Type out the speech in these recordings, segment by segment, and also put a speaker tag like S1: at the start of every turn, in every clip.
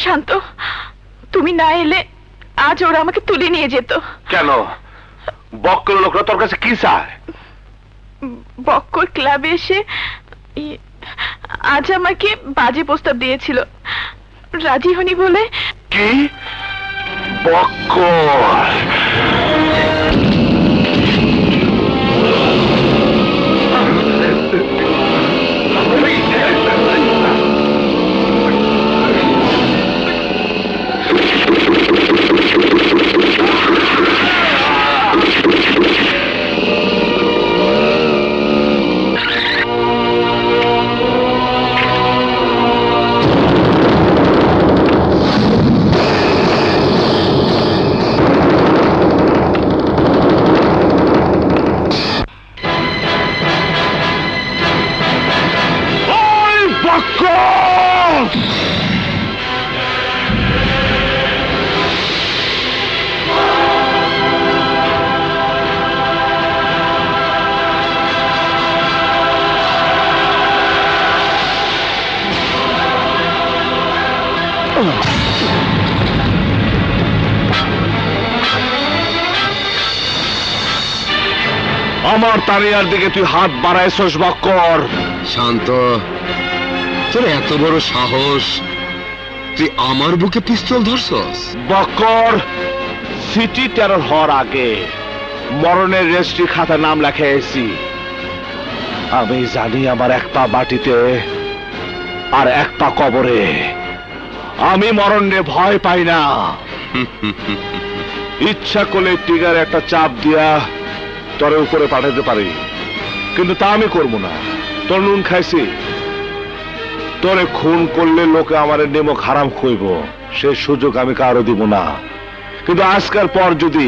S1: শান্ত, তুমি না এলে আজ ওরা আমাকে তুলে নিয়ে যেত।
S2: কেন? বক্কর লোকরা তোর কাছে কি চায়?
S1: বক্কর ক্লাবে এসে আজ আমাকে বাজে প্রস্তাব দিয়েছিল, রাজি হনি বলে।
S2: কি? বক্কর? আমার তানিয়ার দিকে তুই হাত বাড়াইছস বক্কর?
S3: শান্ত, তোর এত বড় সাহস, তুই আমার বুকে পিস্তল ধরছস?
S2: বক্কর, সিটি টেরর হওয়ার আগে মরণের রেজিস্ট্রি খাতা নাম লেখাইছি। আমি জানি আমার এক পা মাটিতে আর এক পা কবরে। আমি মরণে ভয় পাই না। ইচ্ছা করলে টিগার একটা চাপ দিয়া তোরে উপরে পাঠাতে পারি, কিন্তু তা আমি করবো না। তোর নুন খাইছি, তোরে খুন করলে লোকে আমার নেমক হারাম খুইব, সেই সুযোগ আমি কারো দিব না। কিন্তু আজকের পর যদি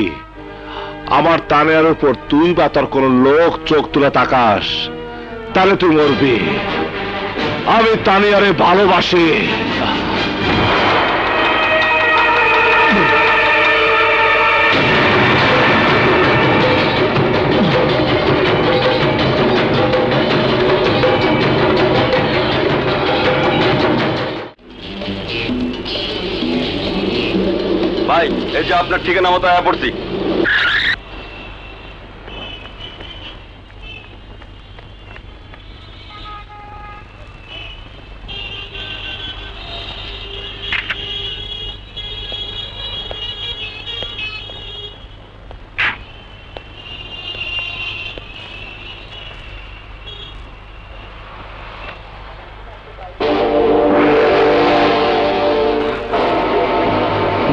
S2: আমার তানের উপর তুই বা তোর কোন লোক চোখ তুলে তাকাস, তাহলে তুই মরবি। আমি তানিয়ারে ভালোবাসি।
S4: ভাই, এই যে আপনার ঠিকানা মতো আয়া পড়ছি।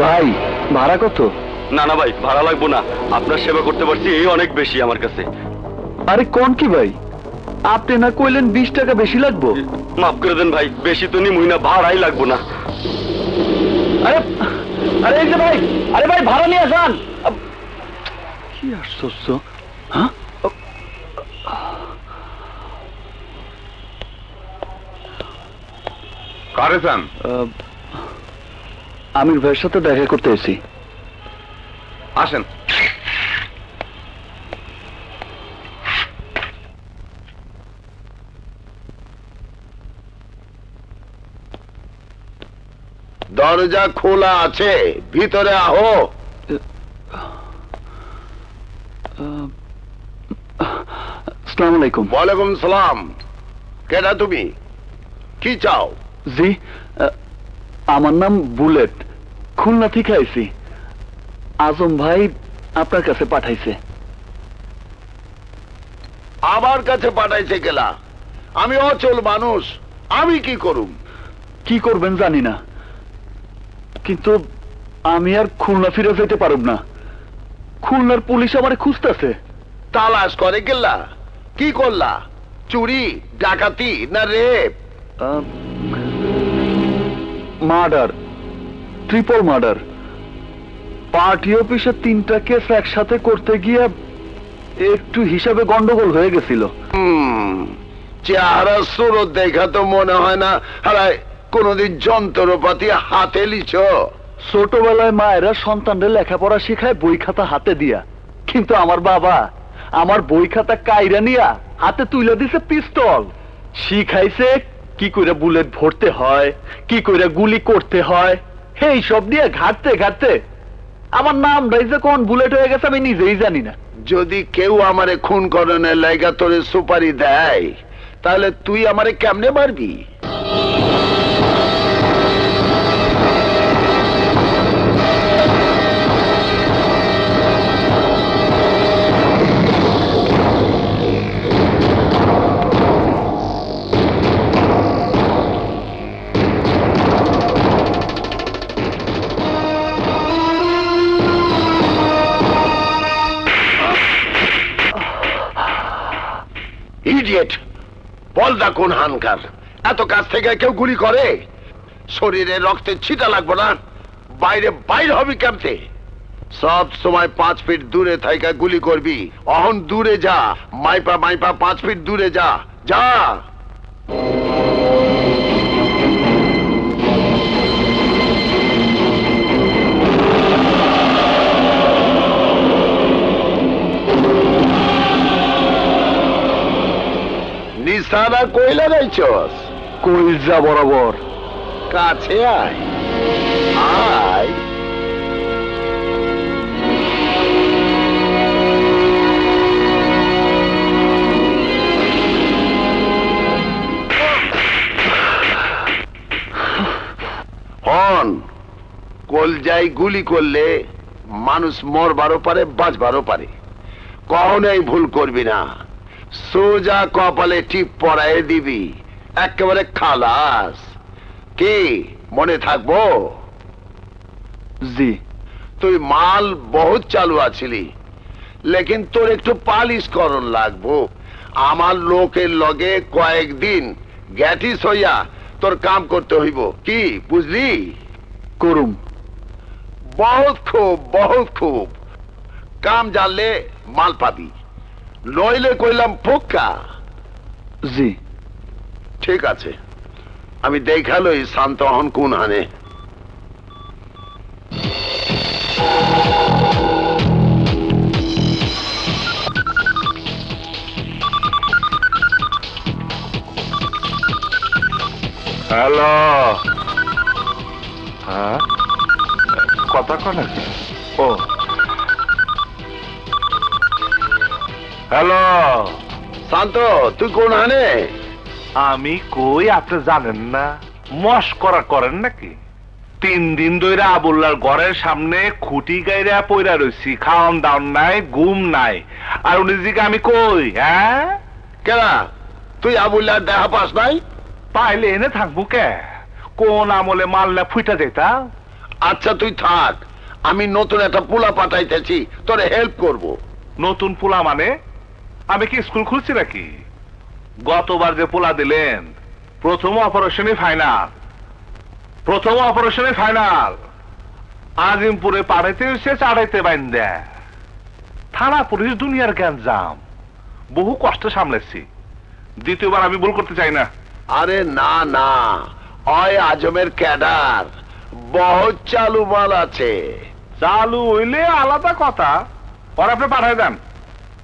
S5: ভাই, ভাড়া কত?
S4: না না ভাই, ভাড়া লাগবো না। আপনার সেবা করতে পারছি এই অনেক বেশি আমার কাছে।
S5: আরে কোন কি ভাই, আপনি না কইলেন 20 টাকা বেশি লাগবো?
S4: মাফ করে দেন ভাই, বেশি তো নিমুই না, ভাড়াই লাগবো না।
S5: আরে আরে এই যে ভাই, আরে ভাই ভাড়া নিয়ে যান। কি আশ্চর্য! হ্যাঁ,
S2: কারে চান?
S5: আমির ভাইয়ের সাথে দেখা করতে এসেছি।
S2: আসেন।
S3: দরজা খোলা আছে, ভিতরে আহো।
S5: আসসালামু আলাইকুম।
S3: ওয়ালাইকুম সালাম। কেডা তুমি? কি চাও?
S5: জি, আমার নাম বুলেট, খুলনা থেকে আইছি। আজম ভাই আপনার কাছে পাঠাইছে।
S3: আমার কাছে পাঠাইছে গেলা? আমি অচল মানুষ, আমি কি করুম?
S5: কি করবেন জানি না, কিন্তু আমি আর খুলনা ফিরে যেতে পারব না। খুলনার পুলিশ আমারে খুঁজতেছে।
S3: তালাশ করে গেলা? কি করলা? চুরি, ডাকাতি না rape?
S5: Murder. Triple murder. Party অফিসে 3টা কেস একসাথে করতে গিয়ে একটু হিসাবে গন্ডগোল হয়ে গেছিল।
S6: চেহারা সুরত দেখা তো মনে হয় না হারায় কোনদিন যন্ত্রপাতি হাতে লিছ।
S5: ছোটবেলায় মায়েরা সন্তানদের লেখাপড়া শেখায় বই খাতা হাতে দিয়া, কিন্তু আমার বাবা আমার বই খাতা কাইরা নিয়া হাতে তুলে দিছে পিস্তল। শিখাইছে কি করে বুলেট ভরতে হয়, কি করে গুলি করতে হয়। এই সব নিয়ে ঘাটতে ঘাটতে আমার নাম রাইজে কোন বুলেট হয়ে গেছে আমি নিজেই জানি না।
S6: যদি কেউ আমারে খুন করণের লাইগা তোরে সুপারি দেয়, তাহলে তুই আমারে কেমনে মারবি? ইডিয়েট, বলদা কোন হানকার? এত কাছ থেকে কেউ গুলি করে? শরীরে রক্তের ছিটা লাগবে না? বাইরে বাইর হবি কেমতে? সব সময় 5 ফিট দূরে থাইকা গুলি করবি। অহন দূরে যা, মাইপা মাইপা 5 ফিট দূরে যা, যা। নিশানা কই লাগাইছস?
S5: কইলজা বরাবর।
S6: কাছে আয়, আয়। হন, কলজাই গুলি করলে মানুষ মরবারও পারে, বাঁচবারও পারে। কখনোই ভুল করবি না। সোজা কপালে টিপ পরায়ে দিবি, একেবারে খালাস। কি মনে থাকবো?
S5: জি।
S6: তুই মাল বহুত চালু আছিলি, লেকিন তোর একটু পালিশ করণ লাগবো। আমার লোকের লগে কয়েকদিন গ্যাটিস হইয়া তোর কাম করতে হইব। কি বুঝলি?
S5: করুম।
S6: বহুত খুব, বহুত খুব। কাম জানলে মাল পাবি, নইলে কইলাম পোক্কা।
S5: জি।
S6: ঠিক আছে, আমি দেখালই শান্ত হন কোন হানে।
S2: হ্যালো, হ্যাঁ কথা কন। ও হ্যালো,
S6: শান্ত, তুই কোন হানে?
S2: আমি কই আপনি জানেন না? মস্করা করেন নাকি? 3 দিন ধরে আবুল্লার ঘরের সামনে খুঁটি গাইরা পইরা রইছি, খাওয়ান দাওন নাই, ঘুম নাই। আর উনি জিকে আমি কই? হ্যাঁ
S6: কেনা তুই আবুল্লার দেখা পাস নাই?
S2: পাইলে এনে থাকবো কে? কোন আমলে মারলে ফুইটা যেতা।
S6: আচ্ছা তুই থাক, আমি নতুন একটা পোলা পাঠাইতেছি, তোরে হেল্প করব।
S2: নতুন পোলা মানে? আমি কি স্কুল খুলছি নাকি? গতবার যে পোলা দিলেন প্রথম অপারেশনে ফাইনাল, প্রথম অপারেশনে ফাইনাল। আজিমপুরে পাড়াইতে এসে চাড়াইতে বাইন্দা। থানা পুলিশ দুনিয়ার গ্যাঞ্জাম, বহু কষ্ট সামলেছি। দ্বিতীয়বার আমি ভুল করতে চাই না।
S6: আরে না না, অয় আজমের ক্যাডার, বহুত চালু মাল আছে।
S2: চালু হইলে আলাদা কথা, পরে আপনি পাঠাই দেন,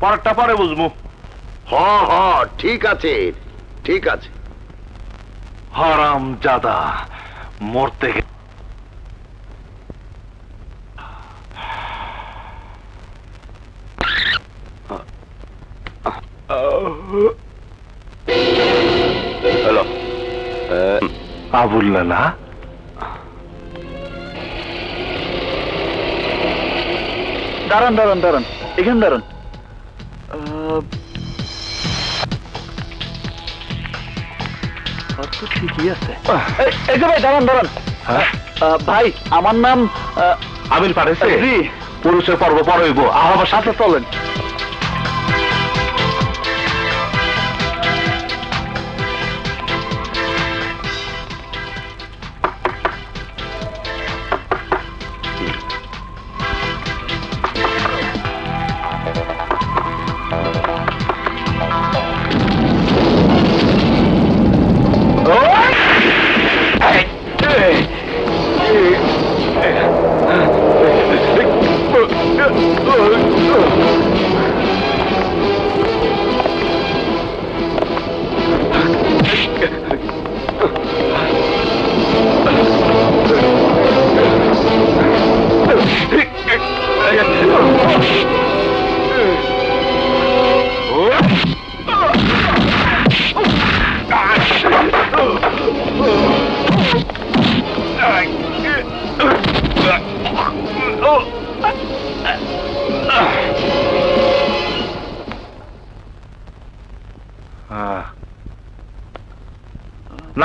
S2: পরেরটা পরে বুঝবো।
S6: হ হ, ঠিক আছে, ঠিক আছে।
S2: হারাম জাদা মরতে গে
S4: হ্যালো,
S2: আবুল্লা না?
S5: দাঁড়ান দাঁড়ান দাঁড়ান, এখানে দাঁড়ান। ঠিকই আছে। এই যে ভাই দাঁড়ান দাঁড়ান। ভাই আমার নাম
S2: আবির পাঠাইছে?
S5: জি।
S2: পুরুষের পর্ব পর হইব, আমার সাথে চলেন।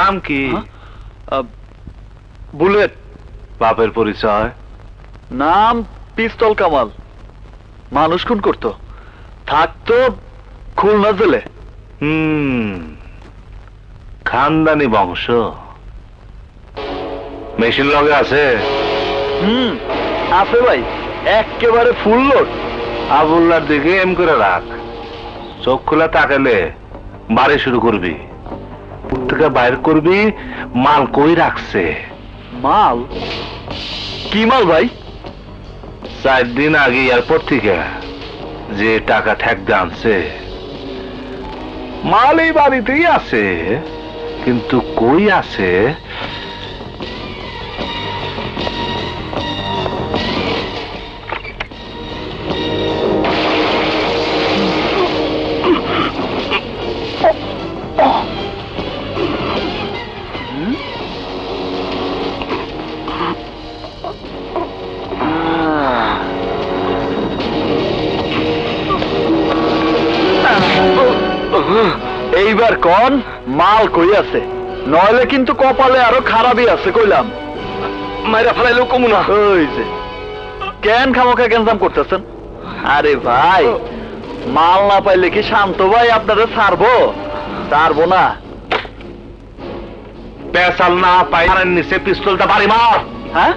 S2: নাম কি?
S5: বুলেট।
S2: বাপের পরিচয়?
S5: নাম পিস্তল কামাল। মানুষ খুন করতো, থাকতো খুলনা জেলে।
S2: খানদানি বংশ। মেশিন লগে আছে?
S5: আছে ভাই, একেবারে ফুল লোড।
S2: আবুল্লার দিকে এম করে রাখ, চোখ খোলা তাকালে বাড়ি শুরু করবি, থেকে বাইর করবি মাল কই রাখছে।
S5: মাল? কি মাল ভাই?
S2: 4 দিন আগে এয়ারপোর্ট থেকে যে টাকা ঠেকতে আনছে মাল এই বাড়িতেই আছে, কিন্তু কই আছে
S5: এইবার কোন মাল কই আছে, নইলে কিন্তু কপালে আরো খারাপই আছে কইলাম।
S4: মাইরা ফেলাইলো কমুনা।
S5: ওই যে কেন খামোখা গেঞ্জাম করতেছেন? আরে ভাই, মাল না পাইলে কি শান্ত ভাই আপনারা ছাড়বো? ছাড়বো না।
S2: পেশাল না পাই নিচে পিস্তলটা বাড়ি মার।
S5: হ্যাঁ,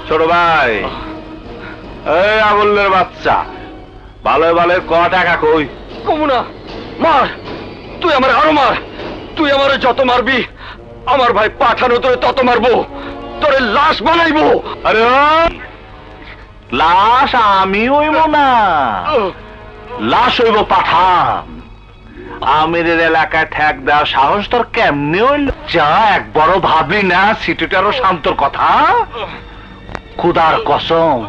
S2: ছোট ভাই, এই আবুলের বাচ্চা, ভালো ভালো ক টাকা কই?
S4: কমুনা মার, তুই আমার আরো মার, তুই আমার যত মারবি আমার ভাই পাঠানো তোরে তত মারবো, তোরে লাশ বানাইবো।
S2: আরে লাশ আমি হইব না, লাশ হইব পাঠান। আমিরের এলাকায় ঠেক দেওয়ার সাহস তোর কেমনে হইল? যা একবারও ভাবলি না সিটিটারও শান্তর কথা? খুদার কসম,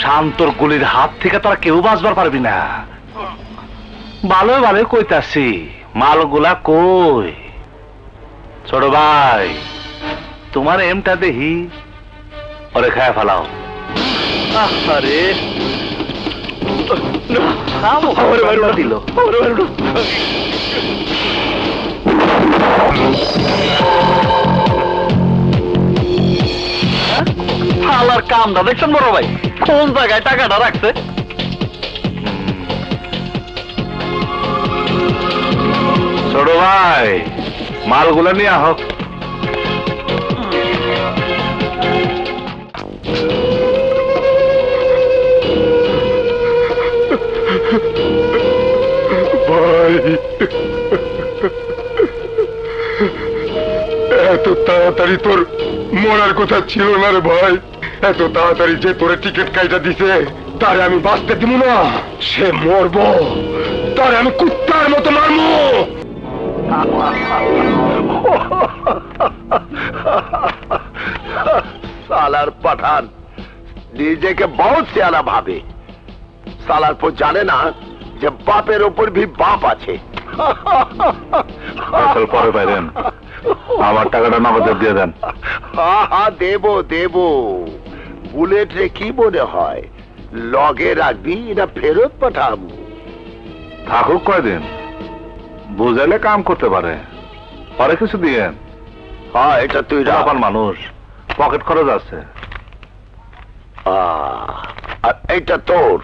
S2: শান্তর গুলির হাত থেকে তোরা কেউ বাঁচবার পারবি না। ভালো ভালো কইতাছি, মালগুলা কই? ছোট ভাই, তোমার এমটা দেখি, ওরে খায় ফেলাও।
S5: আরে দিল হালার কামটা দেখছেন বড় ভাই, কোন জায়গায় টাকাটা রাখছে?
S2: ছোট ভাই, মালগুলা নিয়ে হোক।
S6: ভাই, এত তাড়াতাড়ি তোর মরার কথা ছিল না রে ভাই। এত তাড়াতাড়ি যে তোরে টিকিট কাইটা দিছে তারে আমি বাঁচতে দিব না। সে মরবো, তারে আমি কুত্তার মতো মারবো। সালার পাঠান নিজেকে বহুত সিয়ানা ভাবে। সালার পর জানে না যে বাপের ওপর ভি বাপ আছে।
S2: পরে পাইলেন, আমার টাকাটা নগদে দিয়ে দেন।
S6: দেবো দেবো। বুলেট রে কি মনে হয় লগে রাখবি না ফেরত পাঠাবো?
S2: থাকুক কয়দিন, বুঝাইলে কাম করতে পারে, পরে কিছু দিয়েন।
S6: হ্যাঁ, এটা তুই
S2: আমার মানুষ, পকেট খরচ আছে।
S6: আর এইটা তোর।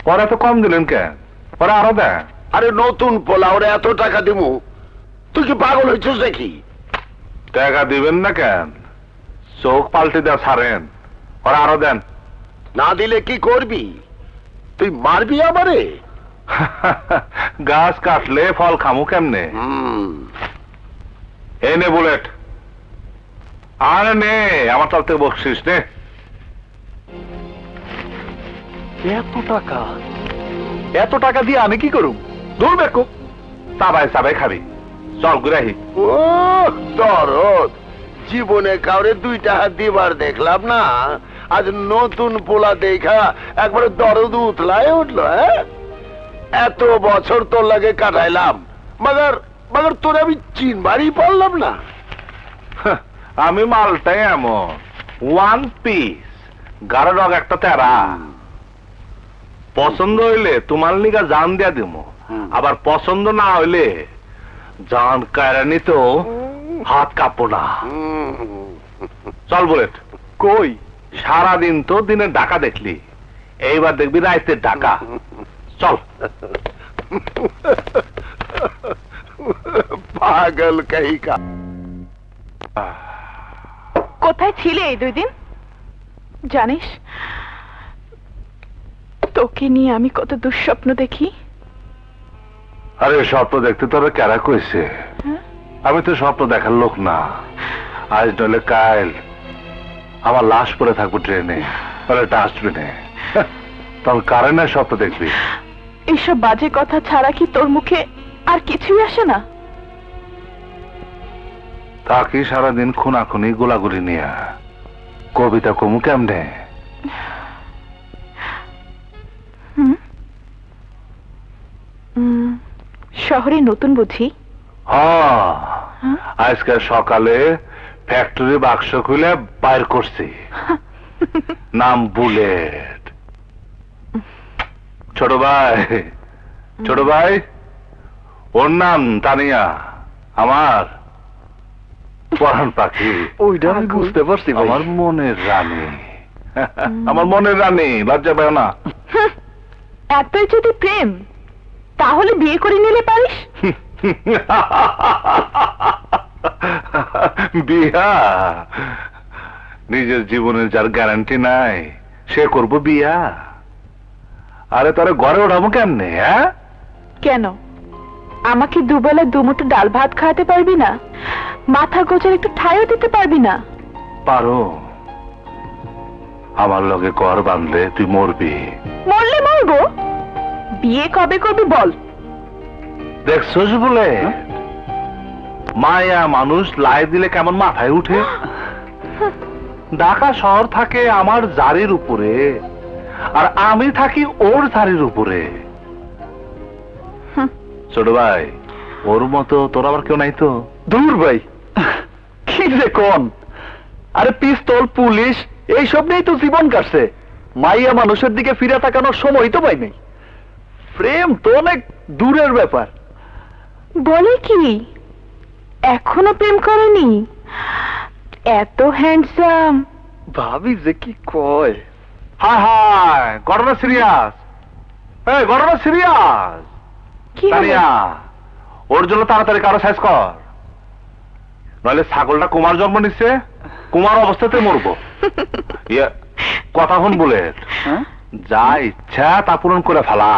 S2: পরে তো কম দিলেন কেন? পরে আরো দেন।
S6: আরে নতুন পোলা, ওরা এত টাকা দিব? তুই কি পাগল হয়েছিস নাকি?
S2: টাকা দিবেন না কেন? চোখ পাল্টে দেওয়া ছাড়েন, পরে আরো দেন।
S6: না দিলে কি করবি? তুই মারবি আমারে?
S2: গাছ কাটলে ফল খামু কেমনে? এই নে বুলেট, আর নে আমার তল থেকে বকশিস নে।
S5: এত টাকা, এত টাকা দিয়ে আমি কি করুম?
S2: দূর বেকু, সাবাই সাবাই খাবি, চল ঘুরাহি।
S6: ও দরদ, জীবনে কাউরে 2 টাকা দিবার দেখলাম না, আজ নতুন পোলা দেখা একবারে দরদ উতলায় উঠলো। এত বছর তোর লাগে কাটাইলাম, মগর মগর তোর আমি চিনবারই পারলাম না।
S2: আমি মালটাই এমন, 1 পিস, গাড়ো রগ একটা তেরা। পছন্দ হইলে তোমার লিগা জান দিয়া দিমু, আবার পছন্দ না হইলে জান কায়রা নিতেও হাত কাঁপবো না। চল বুলেট।
S5: কই?
S2: সারাদিন তো দিনে ঢাকা দেখলি, এইবার দেখবি রাইতের ঢাকা। চল।
S6: পাগল কহি কা।
S1: কোথায় ছিলে এই 2 দিন? জানিস তোকে নিয়ে আমি কত দুঃস্বপ্ন দেখি।
S2: আরে স্বপ্ন দেখতে তোরা কেরা কইছে? আমি তো স্বপ্ন দেখার লোক না। আজ নইলে কাল আমার লাশ পড়ে থাকবো ট্রেনে, ডাস্টবিনে। তখন কারেন্টের স্বপ্ন দেখবি।
S1: এইসব বাজে কথা ছাড়া কি তোর মুখে আর কিছুই আসে না?
S2: থাকি সারাদিন খুনাখুনি গোলাগুলি নিয়ে, কবিতা কমু কেমনে?
S1: শহরে নতুন বুঝি?
S2: আজকে সকালে ফ্যাক্টরি বাক্স খুলে বাইর করছি, নাম বুলেট। ছোট ভাই ওর নাম তানিয়া, আমার পরাণ পাখি।
S5: ওইটা আমি বুঝতে পারছি ভাই।
S2: আমার মনের রানী, আমার মনের রানী, লজ্জা পায় না?
S1: এতই যদি প্রেম তাহলে বিয়ে করে নিলে পারিস।
S2: বিয়া? নিজের জীবনের যার গ্যারান্টি নাই সে করবো বিয়া? আরে তোরে ঘরে ওঠাবো কেমনে? হ্যাঁ
S1: কেন, আমাকে দুবেলা দুমুঠো ডাল ভাত খাওয়াতে পারবি না? মাথা গোজার একটু ঠাইও দিতে পারবি না?
S2: পারো। আমার লগে ঘর বাঁধলে তুই মরবি।
S1: মরলে মরবো, বিয়ে কবে করবি বল?
S2: দেখছস বলে মায়া মানুষ লাই দিলে কেমন মাথায় উঠে। ঢাকা শহর থাকে আমার জারির উপরে, আর আমি থাকি ওর জারির উপরে। ছোট ভাই, ওর মতো তোর আবার কেউ নাই তো?
S5: দূর ভাই, কি যে কোন? আরে পিস্তল, পুলিশ এইসব নিয়েই তো জীবন কাটছে। মাইয়া মানুষের দিকে ফিরে তাকানোর সময় তো পাই নাই। প্রেম তো অনেক দূরের ব্যাপার।
S1: বলে কি এখনো প্রেম করেনি? এত হ্যান্ডসাম।
S5: ভাবি যে কি কয়।
S2: হায় হায়, ঘটনা সিরিয়াস। এই ঘটনা সিরিয়াস।
S1: কি হলো?
S2: তানিয়া, ওর জন্য তাড়াতাড়ি কারো সাইজ কর, নইলে ছাগলটা কুমার জন্ম নিচ্ছে, কুমার অবস্থাতে মরবো। কথা হন বুলেট,
S5: হ্যাঁ?
S2: যা ইচ্ছা তা পূরণ করে ফেলা।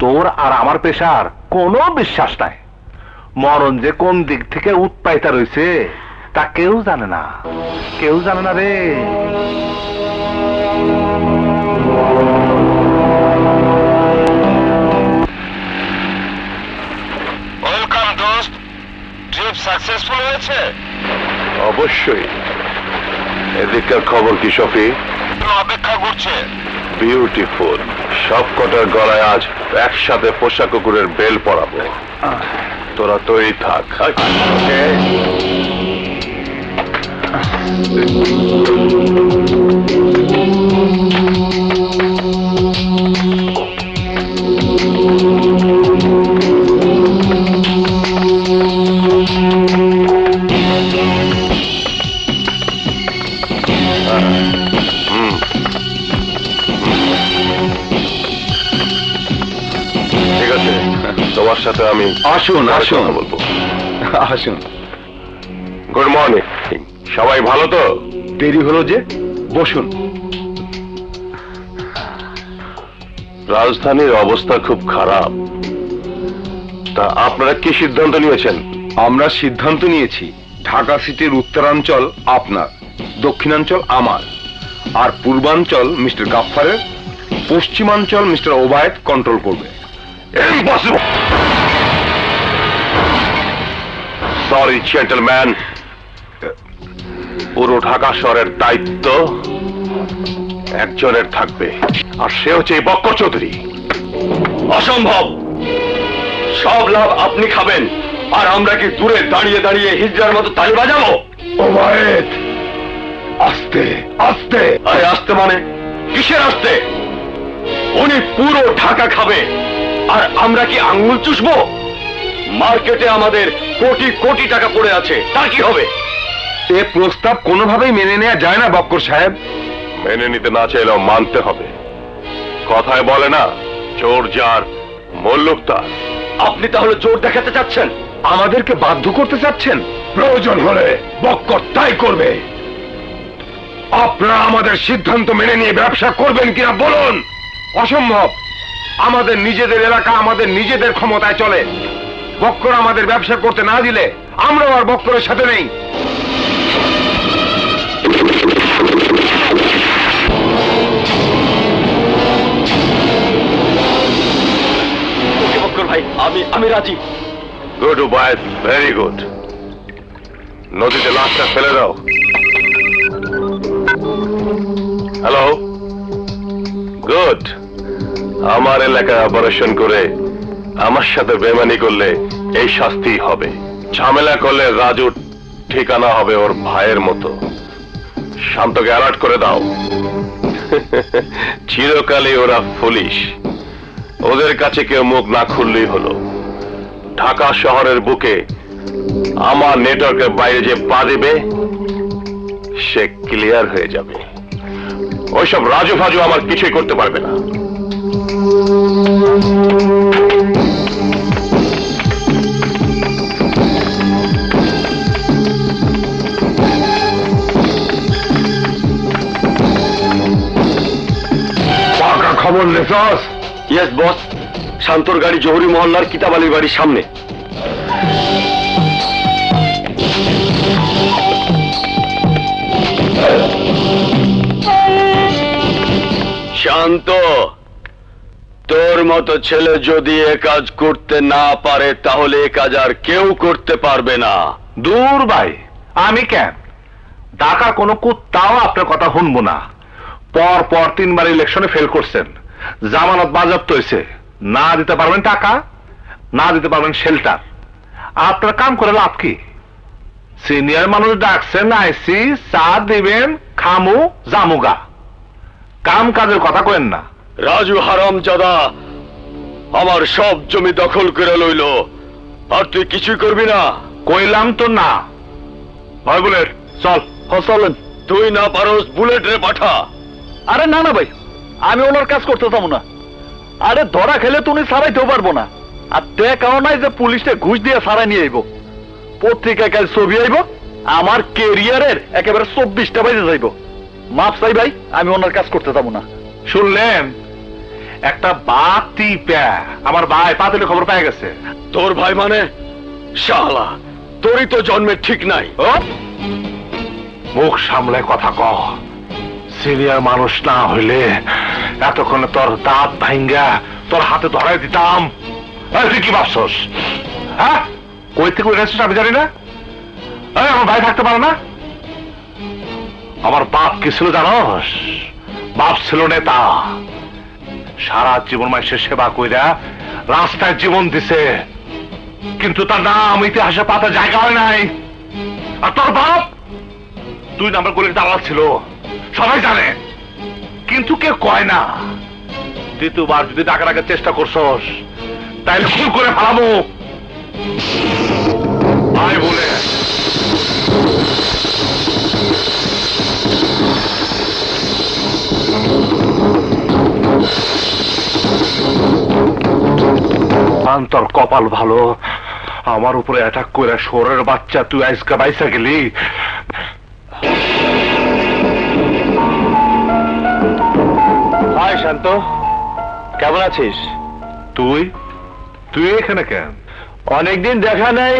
S2: তোর আর আমার পেশার কোনো বিশ্বাস নাই। মরণ যে কোন দিক থেকে উৎপাইতা রয়েছে তা কেউ জানে না, কেউ জানে না রে।
S3: ওয়েলকাম দোস্ত, ট্রিপ সাকসেসফুল হয়েছে?
S6: অবশ্যই। এদিককার খবর কি শফি?
S3: অপেক্ষা করছে।
S6: বিউটিফুল। সব কটার গলায় আজ একসাথে পোষা কুকুরের বেল পরাবো। তোরা তৈরি থাক। ওকে? ঠিক আছে, তোমার সাথে আমি
S3: আসুন
S6: কথা বলবো।
S3: আসুন।
S6: Good morning. সবাই ভালো তো?
S3: দেরি হলো যে, বসুন।
S6: রাজধানীর অবস্থা খুব খারাপ। তা আপনারা কি সিদ্ধান্ত নিয়েছেন?
S3: আমরা সিদ্ধান্ত নিয়েছি ঢাকা সিটির উত্তরাঞ্চল আপনার, দক্ষিণাঞ্চল আমার, আর পূর্বাঞ্চল মিস্টার গাফফারের, পশ্চিমাঞ্চল মিস্টার ওবায়েদ কন্ট্রোল করবে।
S6: Impossible! Sorry, gentlemen. পুরো ঢাকা শহরের দায়িত্ব একজনের থাকবে, আর সে হচ্ছে এই বক্কর চৌধুরী।
S4: অসম্ভব। সব লাভ আপনি খাবেন, আর আমরা কি দূরে দাঁড়িয়ে দাঁড়িয়ে হিজড়ার মতো তালি বাজাবো?
S6: ওবায়েদ, আস্তে আস্তে।
S4: আরে আসতে মানে কিসের আসতে? উনি পুরো ঢাকা খাবে আর আমরা কি আঙ্গুল চুষবো? মার্কেটে আমাদের কোটি কোটি টাকা পড়ে আছে, তার কি হবে?
S3: এ প্রস্তাব কোনোভাবেই মেনে নেওয়া যায় না বক্কর সাহেব। মেনে নিতে না চাইলেও মানতে হবে। কথায় বলে না, চোর যার মল্লুক তার।
S4: আপনি তাহলে জোর দেখাতে চাচ্ছেন?
S3: আমাদেরকে বাধ্য করতে চাচ্ছেন? প্রয়োজন হলে বক্কর তাই করবে। আপনারা আমাদের সিদ্ধান্ত মেনে নিয়ে ব্যবসা করবেন কিনা বলুন। অসম্ভব। আমাদের নিজেদের এলাকা আমাদের নিজেদের ক্ষমতায় চলে। বক্কর আমাদের ব্যবসা করতে না দিলে আমরাও আর বক্করের সাথে নেই।
S4: ওকে বক্কর ভাই, আমি রাজি।
S3: Good Ubaid, very good. নদীতে লাশটা ফেলে দাও। Hello, good. আমার এলাকায় অপারেশন করে আমার সাথে বেমানি করলে এই শাস্তি হবে। ঝামেলা করলে রাজুর ঠিকানা হবে ওর ভাইয়ের মতো। শান্তকে অ্যালার্ট করে দাও। চিরকালই ওরা পুলিশ, ওদের কাছে কেউ মুখ না খুললেই হলো। ঢাকা শহরের বুকে আমার নেটওয়ার্কের বাইরে যে পা দেবে সে ক্লিয়ার হয়ে যাবে। ওইসব রাজু ফাজু আমার কিছুই করতে পারবে না। পাকা খবর লেসস?
S4: ইয়েস বস, শান্তর গাড়ি জহুরি মহল্লার কিতাব আলীর বাড়ির সামনে। শান্ত, তোর মতো ছেলে যদি এ কাজ করতে না পারে তাহলে এ কাজ আর কেউ করতে পারবে না।
S2: দূর ভাই, আমি কেন? ঢাকা কোনো কুত্তাও আপনার কথা শুনবো না। পর পর 3 বার ইলেকশনে ফেল করছেন, জামানত বাজেয়াপ্ত হয়েছে। না দিতে পারবেন টাকা, না দিতে পারবেন শেল্টার। আপনার কাম করে লাভ কি? সিনিয়র মানুষ ডাকছেন, আইসি, চা দিবেন, খামু, জামুগা। কাম কাজের কথা কেন না?
S4: রাজু হারামজাদা আমার সব জমি দখল করে লইল, আর তুই কিছুই করবি না?
S2: কইলাম তো না। ভাই বুলেট, চল।
S5: চলেন।
S4: তুই না পারোস, বুলেট রে পাঠা।
S5: আরে না না ভাই, আমি ওনার কাজ করতে চাবো না। আরে ধরা খেলে তুমি ছাড়াইতেও পারবো না। আর তে কারণ নাই যে পুলিশে ঘুষ দিয়ে ছাড়াই নিয়ে আইব। পত্রিকায় কাল ছবি আইব, আমার কেরিয়ারের একেবারে 24টা বাজে যাইব। মাপ চাই ভাই, আমি ওনার কাজ করতে যাবো না।
S2: শুনলেন? একটা বাতি প্যা আমার ভাই পাতিলে খবর পেয়ে গেছে।
S4: তোর ভাই মানে? শালা, তোরই তো জন্মের ঠিক নাই।
S2: ও মুখ সামলে কথা ক। সিনিয়র মানুষ না হইলে এতক্ষণে তোর দাঁত ভাঙ্গা তোর হাতে ধরাই দিতাম। তুই কি ভাবছস? হ্যাঁ, কই থেকে উঠেছিস আমি জানি না? আমার ভাই থাকতে পারে না? আমার বাপ কি ছিল জানোস? বাপ ছিল নেতা। সারা জীবন মানুষের সেবা কইরা রাস্তায় জীবন দিছে, কিন্তু তার নাম ইতিহাসে পাতা জায়গা হয় নাই। আর তোর বাপ 2 নম্বর গলির দালাল ছিল, সবাই জানে, কিন্তু কেউ কয় না। দ্বিতীয়বার যদি টাকা রাখার চেষ্টা করছস তাইলে খুন করে ফেলাবো। ভাই বলে তোর কপাল ভালো, আমার উপরে অ্যাটাক করে শোরের বাচ্চা তুই আজকে বাইসা গেলি।
S5: হাই শান্ত, কেমন আছিস?
S2: তুই তুই এখানে কেন?
S5: অনেকদিন দেখা নাই,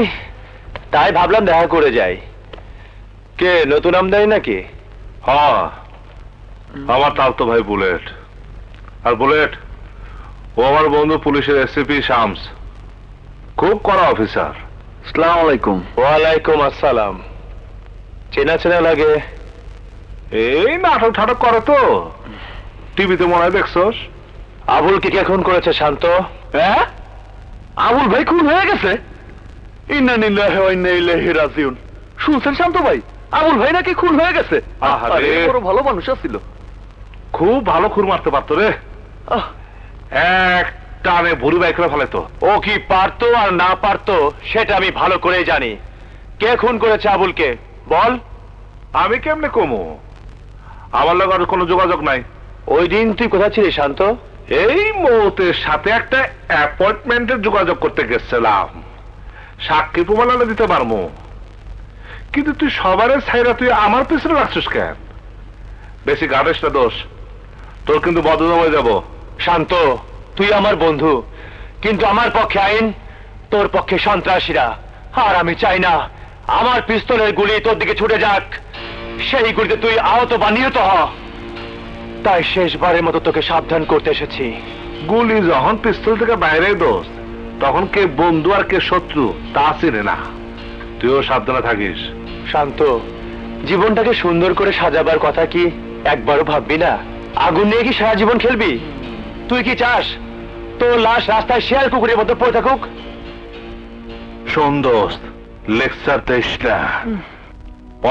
S5: তাই ভাবলাম দেখা করে যাই। কে নতুন আমদানি নাকি?
S2: হ্যাঁ, আমার তালতো ভাই বুলেট। আর বুলেট ও আমার বন্ধু পুলিশের এসিপি শামস, খুব কড়া অফিসার।
S5: আসসালামু আলাইকুম। ওয়ালাইকুম আসসালাম। চেনা চেনা লাগে।
S2: এই নাটক ঠাটক করে তো, টিভিতে মনে হয় দেখছস।
S5: আবুলকে কে খুন করেছে শান্ত? হ্যাঁ, আবুল ভাই খুন হয়ে গেছে? ইন্না লিল্লাহি ওয়া ইন্না ইলাইহি রাজিউন। শুনছেন শান্ত ভাই, আবুল ভাই নাকি খুন হয়ে গেছে?
S2: আহারে,
S5: বড় ভালো মানুষ ছিল।
S2: খুব ভালো খুর মারতে পারতো রে। এক টানে ভুরু বাই করে ফেলে তো।
S5: ও কি পারতো আর না পারতো সেটা আমি ভালো করেই জানি। কে খুন করেছে আবুলকে বল।
S2: আমি কেমনে কমু? আমার লগে আর কোনো যোগাযোগ নাই।
S5: ওই দিন তুই কোথায় ছিলিস শান্ত?
S2: এই মুহূর্তের সাথে একটা অ্যাপয়েন্টমেন্টের যোগাযোগ করতে গেছিলাম, সাক্ষী প্রমাণালে দিতে পারবো। কিন্তু তুই সবারে ছাইরা তুই আমার পিছনে রাখছিস কেন? বেশি গাড়িস না দোষ, তোর কিন্তু বদনাম হয়ে যাব।
S5: শান্ত, তুই আমার বন্ধু, কিন্তু আমার পক্ষে আইন, তোর পক্ষে সন্ত্রাসীরা। আর আমি চাই না আমার পিস্তলের গুলি তোর দিকে ছুটে যাক, সেই গুলিতে তুই আহত বা নিহত হ। তাই শেষবারের মতো তোকে সাবধান করতে এসেছি।
S2: গুলি যখন পিস্তল থেকে বাইরে দোষ, তখন কে বন্ধু আর কে শত্রু তা চিনে না। তুইও সাবধানে থাকিস।
S5: শান্ত, জীবনটাকে সুন্দর করে সাজাবার কথা কি একবারও ভাববি না? আগুন নিয়ে কি সারা জীবন খেলবি? তুই কি চাস তোর লাশ রাস্তায় শেয়াল কুকুরের মতো পড়ে থাকুক?
S2: শোন দোস্ত, লেকচার দিস না।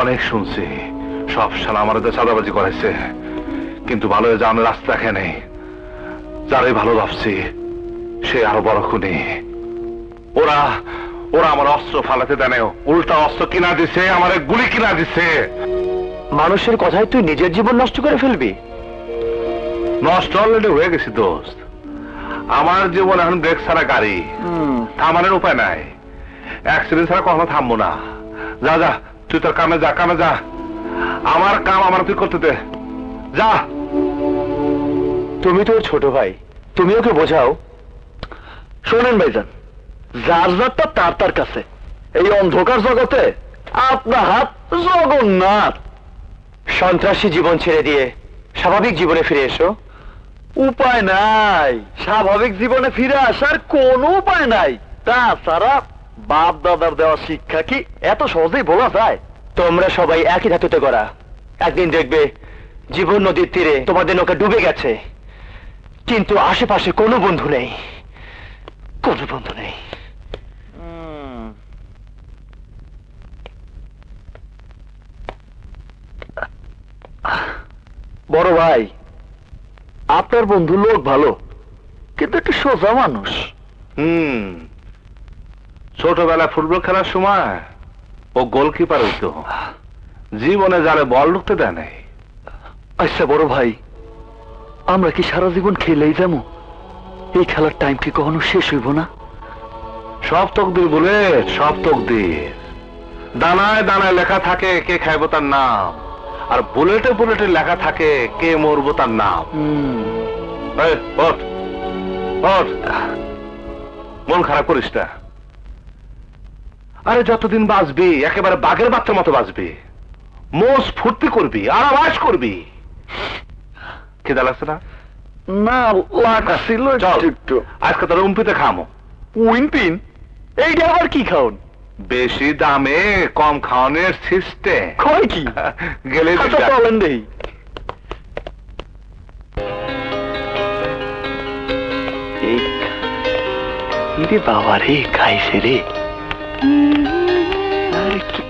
S2: অনেক শুনছি সব সালা আমার চাঁদাবাজি করেছে, কিন্তু ভালো জান রাস্তা খেনে যারে ভালো ভাবছি সে আরো বড় খুনি। ওরা ওরা আমার অস্ত্র ফালাতে দেয় না, উল্টা অস্ত্র কিনা দিছে, আমার গুলি কিনা দিছে।
S5: মানুষের কথায় তুই নিজের জীবন নষ্ট করে ফেলবি?
S2: নষ্ট অলরেডি হয়ে গেছি দোস্ত। আমার জীবন এখন ব্রেক ছাড়া গাড়ি, থামানোর উপায় নাই। অ্যাক্সিডেন্ট ছাড়া কখনো থামবো না। যা যা, তুই তোর কামে যা, কামে যা। আমার কাম আমার তুই করতে দে, যা।
S5: তুমি তোর ছোট ভাই, তুমি ওকে বোঝাও। শোনেন ভাইজান, যার যারটা তার তার কাছে। এই অন্ধকার জগতে আপনার হাত জগন্নাথ। সন্ত্রাসী জীবন ছেড়ে দিয়ে স্বাভাবিক জীবনে ফিরে এসো। উপায় নাই, স্বাভাবিক জীবনে ফিরে আসার কোনো উপায় নাই। তাছাড়া বাপ দাদার দেওয়া শিক্ষা কি এত সহজেই বলা যায়? তোমরা সবাই একই ধাতুতে করা। একদিন দেখবে জীবন নদীর তীরে তোমাদের নৌকা ডুবে গেছে, কিন্তু আশেপাশে কোনো বন্ধু নেই, কোনো বন্ধু নেই। বড় ভাই, আপনার বন্ধু লোক ভালো, কিন্তু একটু সোজা মানুষ।
S2: ছোটবেলা ফুটবল খেলার সময় ও গোলকিপার হইতো, জীবনে যারে বল ঢুকতে দেয় নাই।
S5: আচ্ছা বড় ভাই, আমরা কি সারা জীবন খেলেই যাবো? এই খেলার টাইম কি কখনো শেষ হইব না?
S2: সব তকদির বলে, সব তকদির। দানায় দানায় লেখা থাকে কে খাইব তার নাম, আর বুলেটে বুলেটে লেখা থাকে কে মরবো তার নাম। এই, ওঠ, ওঠ। মন খারাপ করিস না। আরে যতদিন বাঁচবি একেবারে বাঘের বাচ্চার মতো বাঁচবি, মোষ ফুর্তি করবি, আরামাস করবি। খিদা লাগছে না?
S5: না লাগছিল একটু।
S2: আজকে তোর উম্পিতে খামো।
S5: উইনপিন? এইটা আবার কি খাওন?
S2: বেশি দামে কম খাওয়ানোর সিস্টেম।
S5: কয় কি?
S2: গেলে
S5: আচ্ছা চলেন দেই। রে বাবা রে, খাইছে রে। আরে কি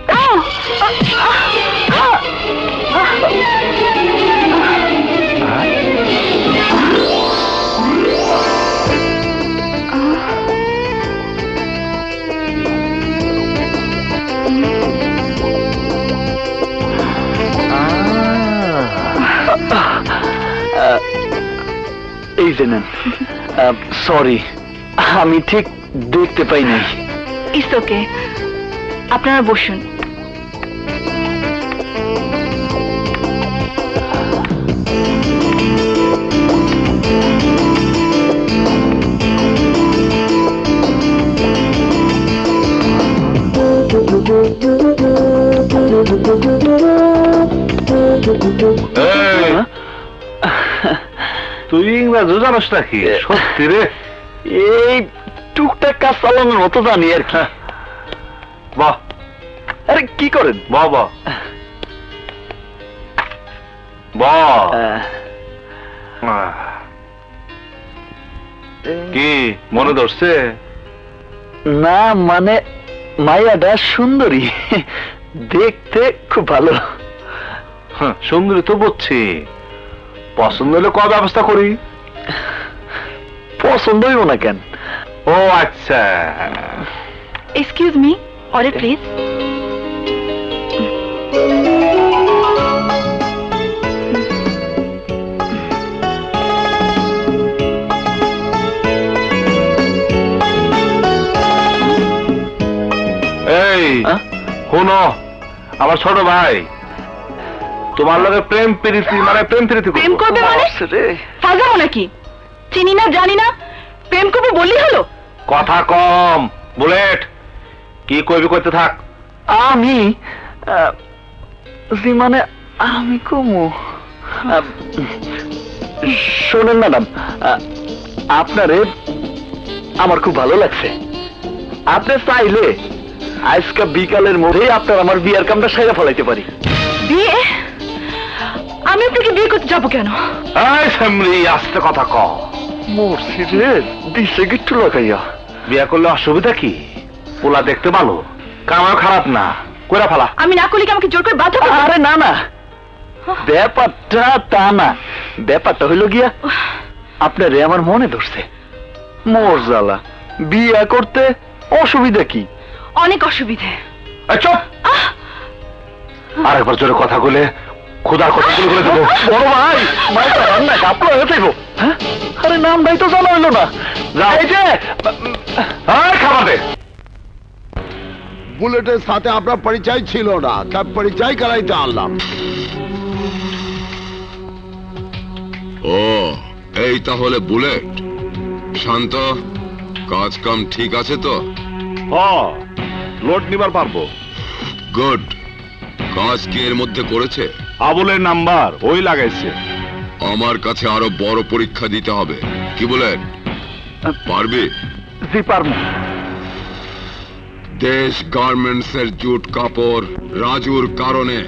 S5: এই যে নেন। সরি, আমি ঠিক দেখতে পাই নাই।
S1: ইটস ওকে, আপনারা বসুন।
S2: এই, তুই ইংরেজি জানিস নাকি? সত্যি রে?
S5: এই টুকটাক কাজ চালানোর মতো জানি আর কি।
S2: বাহ।
S5: আরে কি করেন?
S2: বাহ বাহ বাহ। কি মনে ধরছে?
S5: না মানে মাইয়াটা সুন্দরী, দেখতে খুব ভালো।
S2: সুন্দরী তো বুঝছি, পছন্দ হলে ক ব্যবস্থা করি।
S5: পছন্দ হইব না কেন?
S2: ও আচ্ছা,
S1: এক্সকিউজ মি, অর্ডার প্লিজ।
S2: এই
S5: হ্যাঁ?
S2: শোনো, আমার ছোট ভাই তোমার লগে প্রেম প্রীতি মানে প্রেম প্রীতি
S1: প্রেম করবে মানে?
S5: রে,
S1: ফাজাও নাকি? চিনি না জানি না, প্রেম করবো বললেই হলো?
S2: কথা কম, বুলেট কি কইবি কইতে থাক।
S5: আমি জি মানে আমি কমু। শোনেন ম্যাডাম, আপনারে আমার খুব ভালো লাগছে। আপনি চাইলে আজকে বিকালের মধ্যেই আপনার আমার বিয়ার কামটা সেরে ফেলাইতে পারি।
S1: বিয়ে? আমি আপনাকে বিয়ে করতে যাবো কেন?
S2: এই সামরি, আস্তে কথা ক।
S5: মরছি রে, দিছে গিট্টু লাগাইয়া।
S2: বিয়ে করলে অসুবিধা কি? পোলা দেখতে ভালো, কামাও খারাপ না, কইরা ফেলা।
S1: আমি না করলে কি আমাকে জোর করে বাধ্য করবে?
S5: আরে না না, ব্যাপারটা তা না। ব্যাপারটা হইল গিয়া আপনারে আমার মনে ধরছে। মোর জ্বালা, বিয়া করতে অসুবিধা কি?
S1: অনেক অসুবিধে।
S2: এই চুপ! আরেকবার জোরে কথা বলে খোদার কথা বলে দেবো।
S5: বড় ভাই, মাইটা রান্না কাপড় হয়ে যাইব। হ্যাঁ? আরে নাম নাই তো জানা হইলো না।
S2: যাও।
S5: এই যে
S2: এই খাবার দে।
S6: বুলেটের সাথে আপনার পরিচয় ছিল না, তার পরিচয় করাইতে আনলাম।
S7: ও, এই তাহলে বুলেট। শান্ত, কাজ কাম ঠিক আছে তো?
S2: লোড নিবার পারবো।
S7: গুড। কাজ কি এর মধ্যে করেছে?
S2: আবুলের নাম্বার ওই লাগাইছে।
S7: আমার কাছে আরো বড় পরীক্ষা দিতে হবে। কি বলেন, পারবি?
S5: জি পারমু।
S7: দেশ গার্মেন্টস এর জুট কাপড় রাজুর কারণে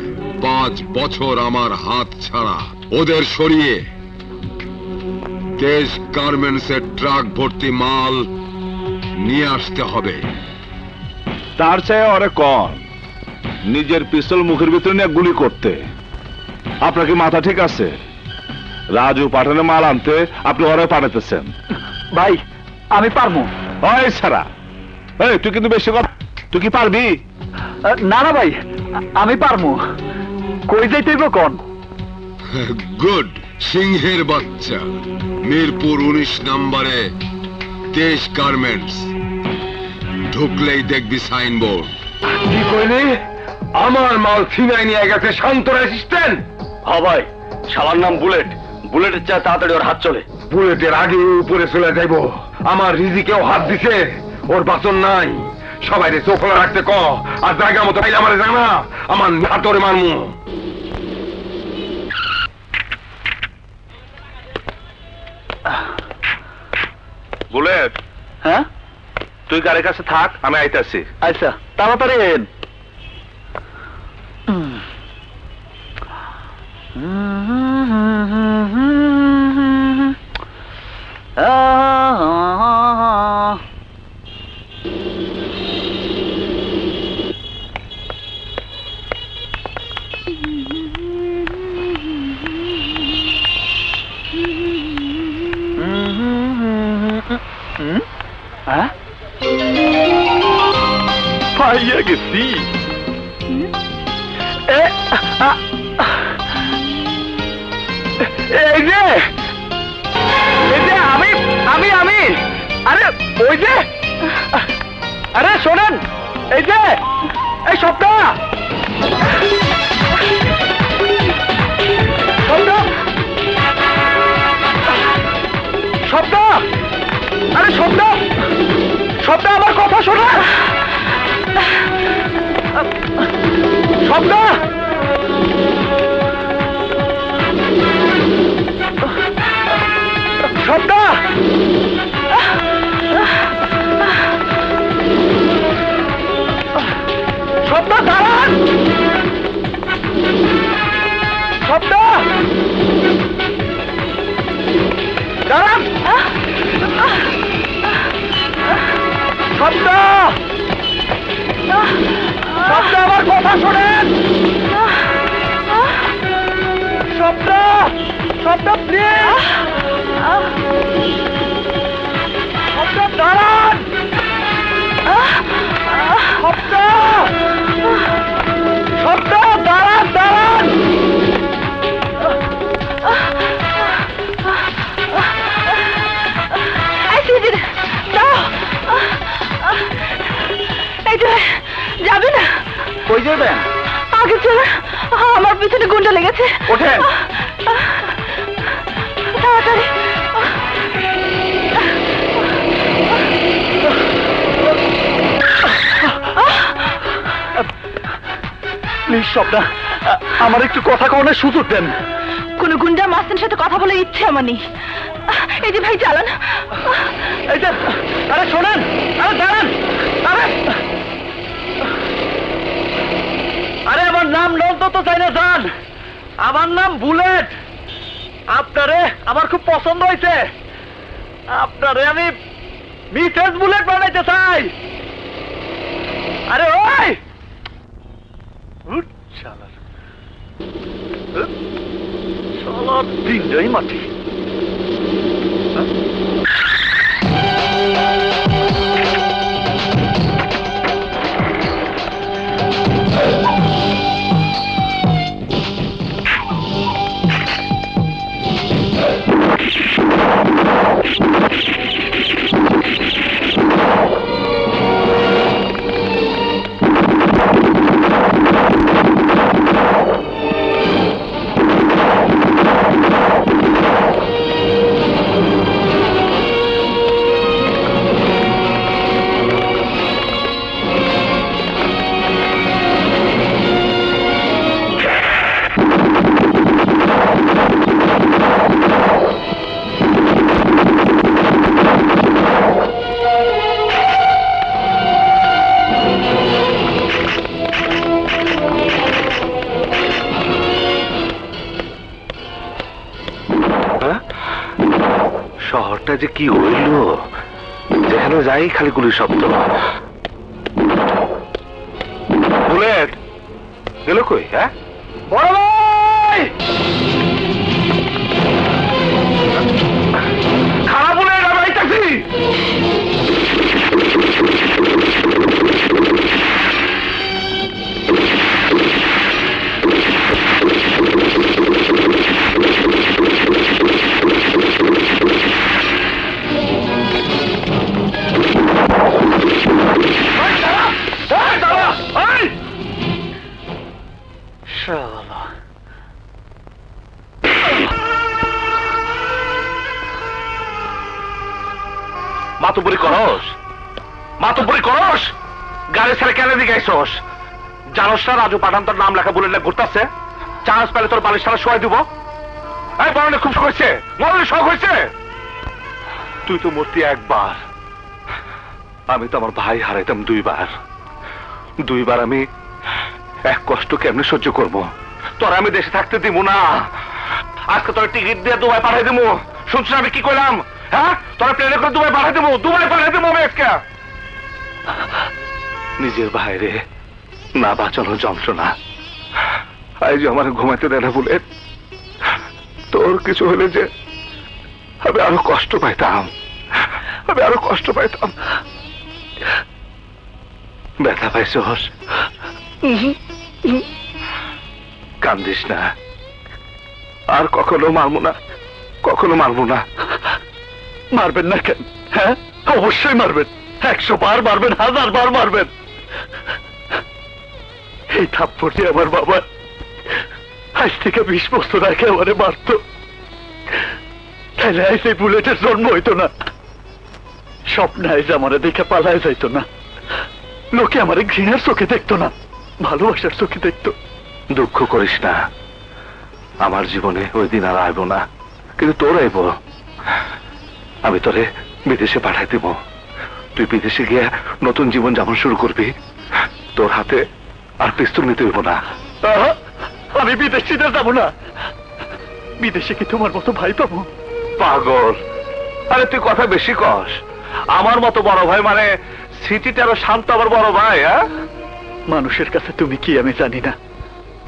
S7: 5 বছর আমার হাত ছাড়া। ওদের সরিয়ে দেশ গার্মেন্টস এর ট্রাক ভর্তি মাল নিয়ে আসতে হবে।
S2: তার চেয়ে ওরে কন নিজের পিস্তল মুখের ভিতরে নিয়ে গুলি করতে। আপনার কি মাথা ঠিক আছে? রাজু পাঠানো মাল আনতে আপনি ওরে পাঠাতেছেন।
S5: ভাই আমি পারমু।
S2: ওই সারা, এই তুই কিন্তু বেশি কথা, তুই কি পারবি?
S5: না না ভাই, আমি পারমু। কই যাইতেইব কোন?
S7: গুড। সিংহের বাচ্চা, মিরপুর 19 নম্বরে দেশ গার্মেন্টস। ঢুকলেই দেখবি সাইনবোর্ড।
S3: কি কইলি? আমার মাল ছিনাই নিয়ে গেছে শান্তর অ্যাসিস্ট্যান্ট?
S4: হ্যাঁ ভাই, শালার নাম বুলেট। বুলেটের চেয়ে তাড়াতাড়ি ওর হাত চলে।
S3: বুলেটের আগে উপরে চলে যাইব। আমার রিজিকেও হাত দিছে, ওর বাসন নাই। সবাই রে চোখ খোলা রাখতে ক, আর জায়গা মতো পাইলে আমার জানা, আমার হাতরে মারমু।
S2: বুলেট,
S5: হ্যাঁ
S2: তুই গাড়ির কাছে থাক, আমি আইতাছি।
S5: আচ্ছা তাড়াতাড়ি এন। পাইয়া গেছি। এই যে আমি আমি আমি আরে ওই যে, আরে শোনেন, এই যে এই সপ্তাহ সপ্তাহ, আরে সপ্তাহ, সপ্তাহ আমার কথা শোনা। সপ্তাহ, সপ্তাহ, সপ্তাহ দাঁড়ান। সপ্তাহ দাঁড়ান। সপ্তাহ, সপ্তাহ আমার কথা শোনেন। সপ্তাহ, সপ্তাহ প্লিজ। কই যাবেন?
S1: আগে চলুন, আমার পিছনে গুন্ডা লেগেছে।
S5: ওঠেন।
S1: তাড়াতাড়ি।
S5: প্লিজ স্বপ্না, আমার একটু কথা কওয়ার সুযোগ দেন।
S1: কোন গুন্ডা মাস্তানের সাথে কথা বলার ইচ্ছে আমার নেই। এই যে ভাই চালান।
S5: এই যে, আরে শোনেন, আরে দাঁড়ান, আরে আমার নাম নন্দ তো চাই না জান, আমার নাম বুলেট। আপনারে আমার খুব পছন্দ হয়েছে, আপনারে আমি মিসেস বুলেট বানাইতে চাই। আরে ওই শালার দিনটাই মাটি।
S2: শহরটা যে কি হইল, যেখানে যাই খালি গুলির শব্দ। বুলেট গেল কই? হ্যাঁ
S5: বড় ভাই,
S2: খারাপ বুলেট, আমি আইতাছি। মাতুপুরি করস, মাতুপুরি করস, গাড়ি ছেড়ে কেন দিকে আইসস? জানোস না রাজু পাঠান তোর নাম লেখা বুলেট ঘুরতেছে? চান্স পেলে তোর বালিশ সারা শোয়াই দিব। এই বরণে খুব শখ হয়েছে, মরণে শখ হয়েছে। তুই তো মূর্তি একবার, আমি তো আমার ভাই হারাইতাম দুইবার। দুইবার আমি এক কষ্ট কেমনে সহ্য করবো? তোর আমি দেশে থাকতে দিব না। আজকে তোর টিকিট দিয়ে দুবাই পাঠাই দিব। শুনছিস আমি কি কইলাম? হ্যাঁ, তোরা প্লেনে করে দুবাই পাঠাই দেবো, দুবাই পাঠাই দেবো আমি আজকে। নিজের বাইরে না বাঁচানো যন্ত্রণা, এই যে আমার ঘুমাইতে দেয় না বলে তোর কিছু হলে যে আমি আরো কষ্ট পাইতাম, আমি আরো কষ্ট পাইতাম। ব্যথা পাইছস? কান্দিস না, আর কখনো মারবো না, কখনো মারবো না।
S5: মারবেন না কেন? হ্যাঁ, অবশ্যই মারবেন, 100 বার মারবেন, 1000 বার মারবেন। এই থাপ্পড়ে আমার বাবা আজ থেকে 20 বছর আগে আমারে মারত, তাহলে আজ এই বুলেটের জন্ম হইতো না। স্বপ্নায় যে আমারে দেখে পালায় যাইতো না, লোকে আমারে ঘৃণার চোখে দেখতো না, ভালোবাসার চোখে দেখতো।
S2: দুঃখ করিস না, আমার জীবনে ওই দিন আর আইব না, কিন্তু তোর আইব। আমি তোরে বিদেশে পাঠাই দিব, তুই বিদেশে গিয়ে নতুন জীবন যাপন শুরু করবি। তোর হাতে আর পিস্তল নিতে হইব না।
S5: আমি বিদেশিতে যাবো না। বিদেশে কি তোমার মতো ভাই পাবো?
S2: পাগল, আরে তুই কথা বেশি কস। আমার মতো বড় ভাই মানে সিটিতে আরো শান্ত আমার বড় ভাই। হ্যাঁ,
S5: মানুষের কাছে তুমি কি আমি জানি না,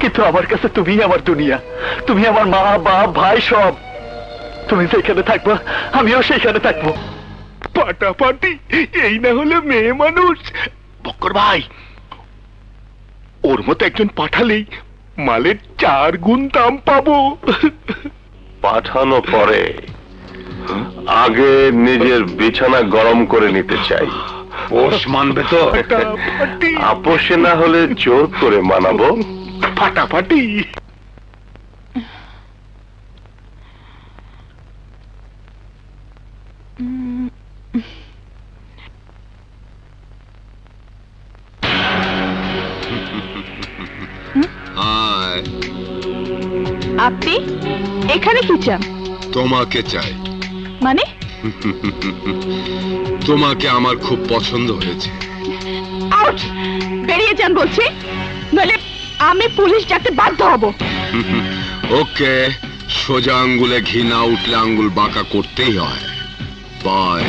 S5: কিন্তু আমার কাছে তুমি আমার দুনিয়া, তুমি আমার মা বাপ ভাই সব। তুমি যেখানে থাকবা আমিও সেইখানে থাকবো।
S2: পাটাপাটি এই না হলে মেয়ে মানুষ। বক্কর ভাই, ওর মতো একজন পাঠালেই মালের 4 গুণ দাম পাবো।
S3: পাঠানো পরে আগে নিজের বিছানা গরম করে নিতে চাই। আপোষ মানবে তো? আপোষে না হলে জোর করে মানাবো।
S2: ফাটাফাটি।
S7: আয়,
S1: আপনি এখানে কি চান?
S7: তোমাকে চাই।
S1: মানে?
S7: তোমাকে আমার খুব পছন্দ হয়েছে।
S1: আউট! বেরিয়ে যান বলছি, নইলে আমি পুলিশ ডাকতে বাধ্য হব।
S7: ওকে, সোজা আঙ্গুলে ঘি না উঠলে আঙ্গুল বাঁকা করতেই হয়। বাই।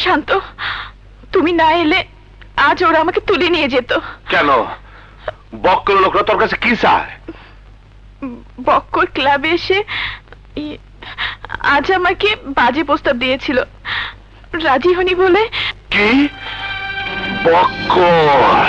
S1: শান্ত, তুমি না এলে আজ ওরা আমাকে তুলে নিয়ে যেত।
S3: কেন? বক্কর লোকরা তোর কাছে কি চায়?
S1: বক্কর ক্লাবে এসে আজ আমাকে বাজে প্রস্তাব দিয়েছিল, রাজি হনি বলে।
S3: কি? বক্কর?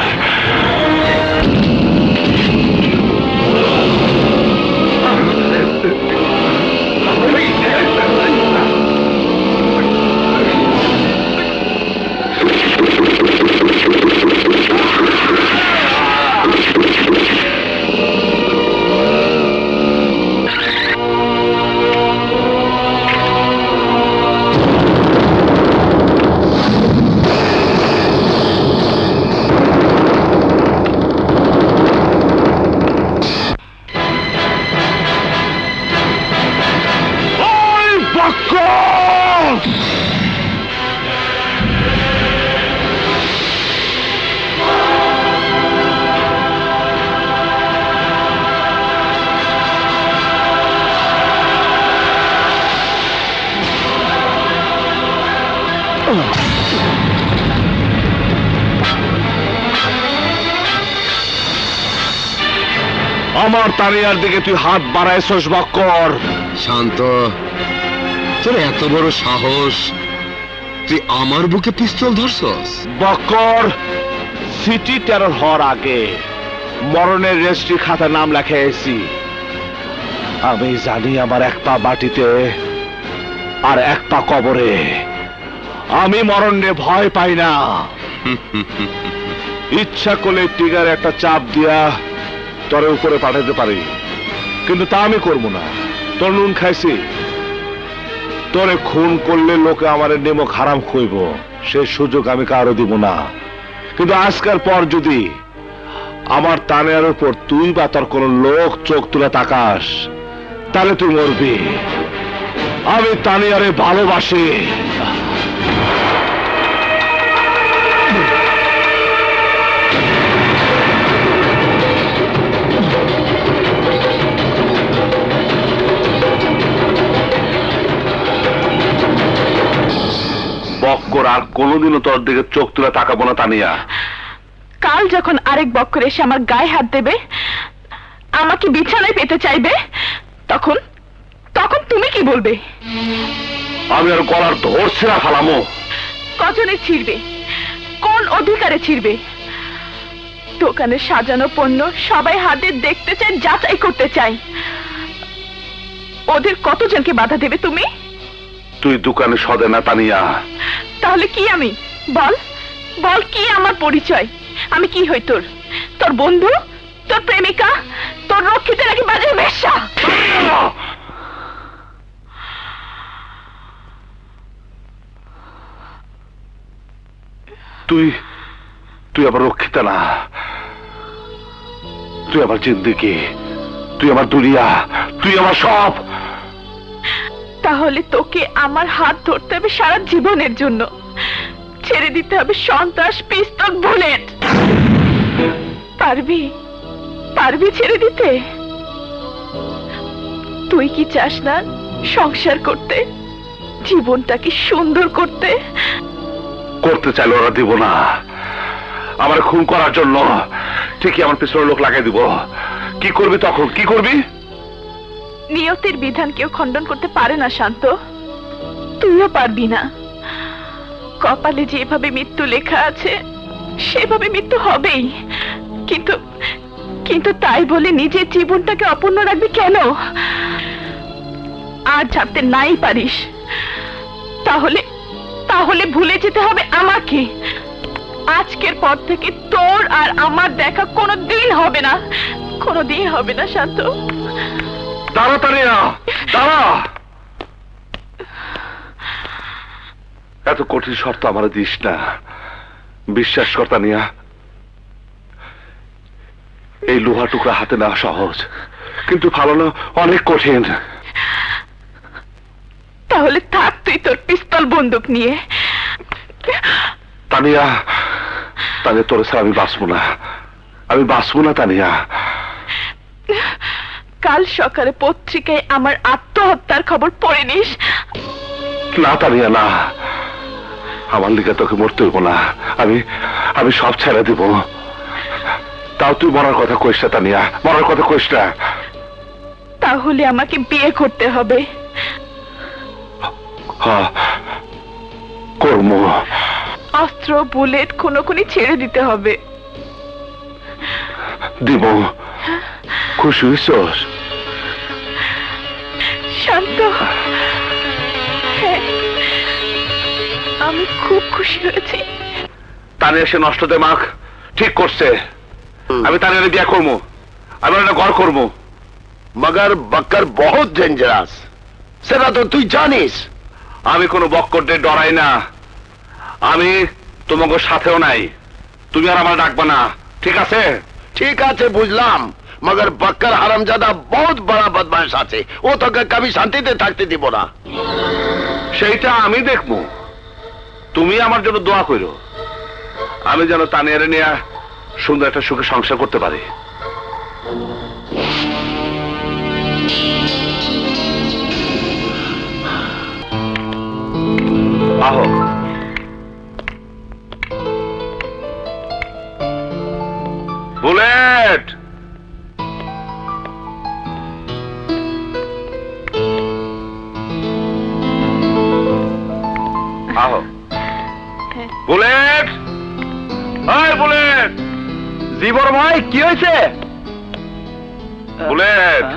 S2: আমার তারিয়ার দিকে তুই হাত বাড়াইছস বক্কর।
S7: শান্ত, তোর এত বড় সাহস, তুই আমার বুকে পিস্তল ধরছস?
S2: বক্কর, সিটি টেরর হওয়ার আগে মরণের রেজিস্ট্রি খাতায় নাম লেখাইছি। আমি জানি আমার এক পা মাটিতে আর এক পা কবরে। আমি মরণে ভয় পাই না। ইচ্ছা করলে টিগার একটা চাপ দিয়া তোরে উপরে পাঠাতে পারি, কিন্তু তা আমি করবো না। তোর নুন খাইছি, তোরে খুন করলে লোকে আমার নেমক হারাম খুইব, সে সুযোগ আমি কারো দিব না। কিন্তু আজকের পর যদি আমার তানিয়ার উপর তুই বা তোর কোন লোক চোখ তুলে তাকাস, তাহলে তুই মরবি। আমি তানিয়ারে ভালোবাসি। বক্কর আর কোনোদিনও তোর দিকে চোখ তুলে তাকাবো না তানিয়া।
S1: কাল যখন আরেক বক্কর এসে আমার গায়ে হাত দেবে, আমাকে বিছানায় পেতে চাইবে, তখন তখন তুমি কি বলবে?
S2: আমি আর গলার ধরছি না ফালামো।
S1: কজনে ছিড়বে? কোন অধিকারে ছিড়বে? দোকানে সাজানো পণ্য সবাই হাতে দেখতে চায়, যাচাই করতে চায়। ওদের কতজনকে বাধা দেবে তুমি?
S2: তুই দোকানে সদে না তানিয়া।
S1: তাহলে কি আমি? বল বল, কি আমার পরিচয়? আমি কি হই তোর? তোর বন্ধু, তোর প্রেমিকা, তোর রক্ষিতা, নাকি বাজার বেশ্যা?
S2: তুই তুই আমার রক্ষিতা না, তুই আমার জিন্দেগি, তুই আমার দুনিয়া, তুই আমার সব।
S1: তাহলে তোকে আমার হাত ধরতে হবে সারা জীবনের জন্য, ছেড়ে দিতে হবে সন্ত্রাস, পিস্তল, বুলেট। পারবি? পারবি ছেড়ে দিতে? তুই কি চাস না সংসার করতে, জীবনটাকে সুন্দর করতে?
S2: করতে চাইলে ওরা দিব না। আমার খুন করার জন্য ঠিকই আমার পিছনে লোক লাগাই দিব। কি করবি তখন? কি করবি?
S1: নিয়তির বিধান কেউ খণ্ডন করতে পারে না শান্ত, তুইও পারবি না। কপালে যেভাবে মৃত্যু লেখা আছে সেভাবে মৃত্যু হবেই, কিন্তু কিন্তু তাই বলে নিজের জীবনটাকে অপূর্ণ রাখবি কেন? আর ছাড়তে নাই পারিস, তাহলে তাহলে ভুলে যেতে হবে আমাকে। আজকের পর থেকে তোর আর আমার দেখা কোনোদিন হবে না, কোনোদিন হবে না শান্ত।
S2: দাঁড়া তানিয়া, দাঁড়া। এত কঠিন শর্ত আমার দিস না। বিশ্বাস কর তানিয়া, এই লোহা টুকরা হাতে নেওয়া সহজ, কিন্তু ফালানো অনেক কঠিন।
S1: তাহলে থাক তুই তোর পিস্তল বন্দুক নিয়ে।
S2: তানিয়া, তানিয়া, তোর ছাড়া আমি বাঁচবো না, আমি বাঁচবো না তানিয়া।
S1: কাল সকালে পত্রিকায় আমার আত্মহত্যার খবর পড়ে নিস।
S2: না তানিয়া, না, আমার লিগে তোকে মরতে হইব না। আমি আমি সব ছেড়ে দিব। তাও তুই মরার কথা কইস না তানিয়া, মরার কথা কইস না।
S1: তাহলে আমাকে বিয়ে করতে হবে।
S2: হ্যাঁ, কর্ম।
S1: অস্ত্র, বুলেট, খুনোখুনি ছেড়ে দিতে হবে।
S2: দিব। খুশি হইছস?
S1: শান্ত, হ্যাঁ, আমি খুব খুশি হয়েছি।
S2: তানিয়া সে নষ্ট দেমাগ ঠিক করছে। আমি তানিয়ারে বিয়ে করবো, আমি একটা ঘর করবো।
S6: मगर बक्कर बहुत डेंजरस, সেটা তো তুই জানিস।
S2: আমি কোনো বক্করদের ডরাই না। আমি তোমাকে সাথেও নাই। তুমি আর আমার ডাকবা না, ঠিক আছে?
S6: ঠিক আছে, বুঝলাম। मगर बक्कर हरामजादा बहुत बड़ा बदमाश আছে, ও তোকে কবি শান্তিতে থাকতে দিব না।
S2: সেইটা আমি দেখবো। তুমি আমার জন্য দোয়া করো, আমি যেন তানিয়ারে নিয়ে সুন্দর একটা সুখে সংসার করতে পারি। আহো। বুলেট, আহো। বুলেট, এই বুলেট।
S5: জি বড় ভাই, কি হয়েছে?
S2: বুলেট,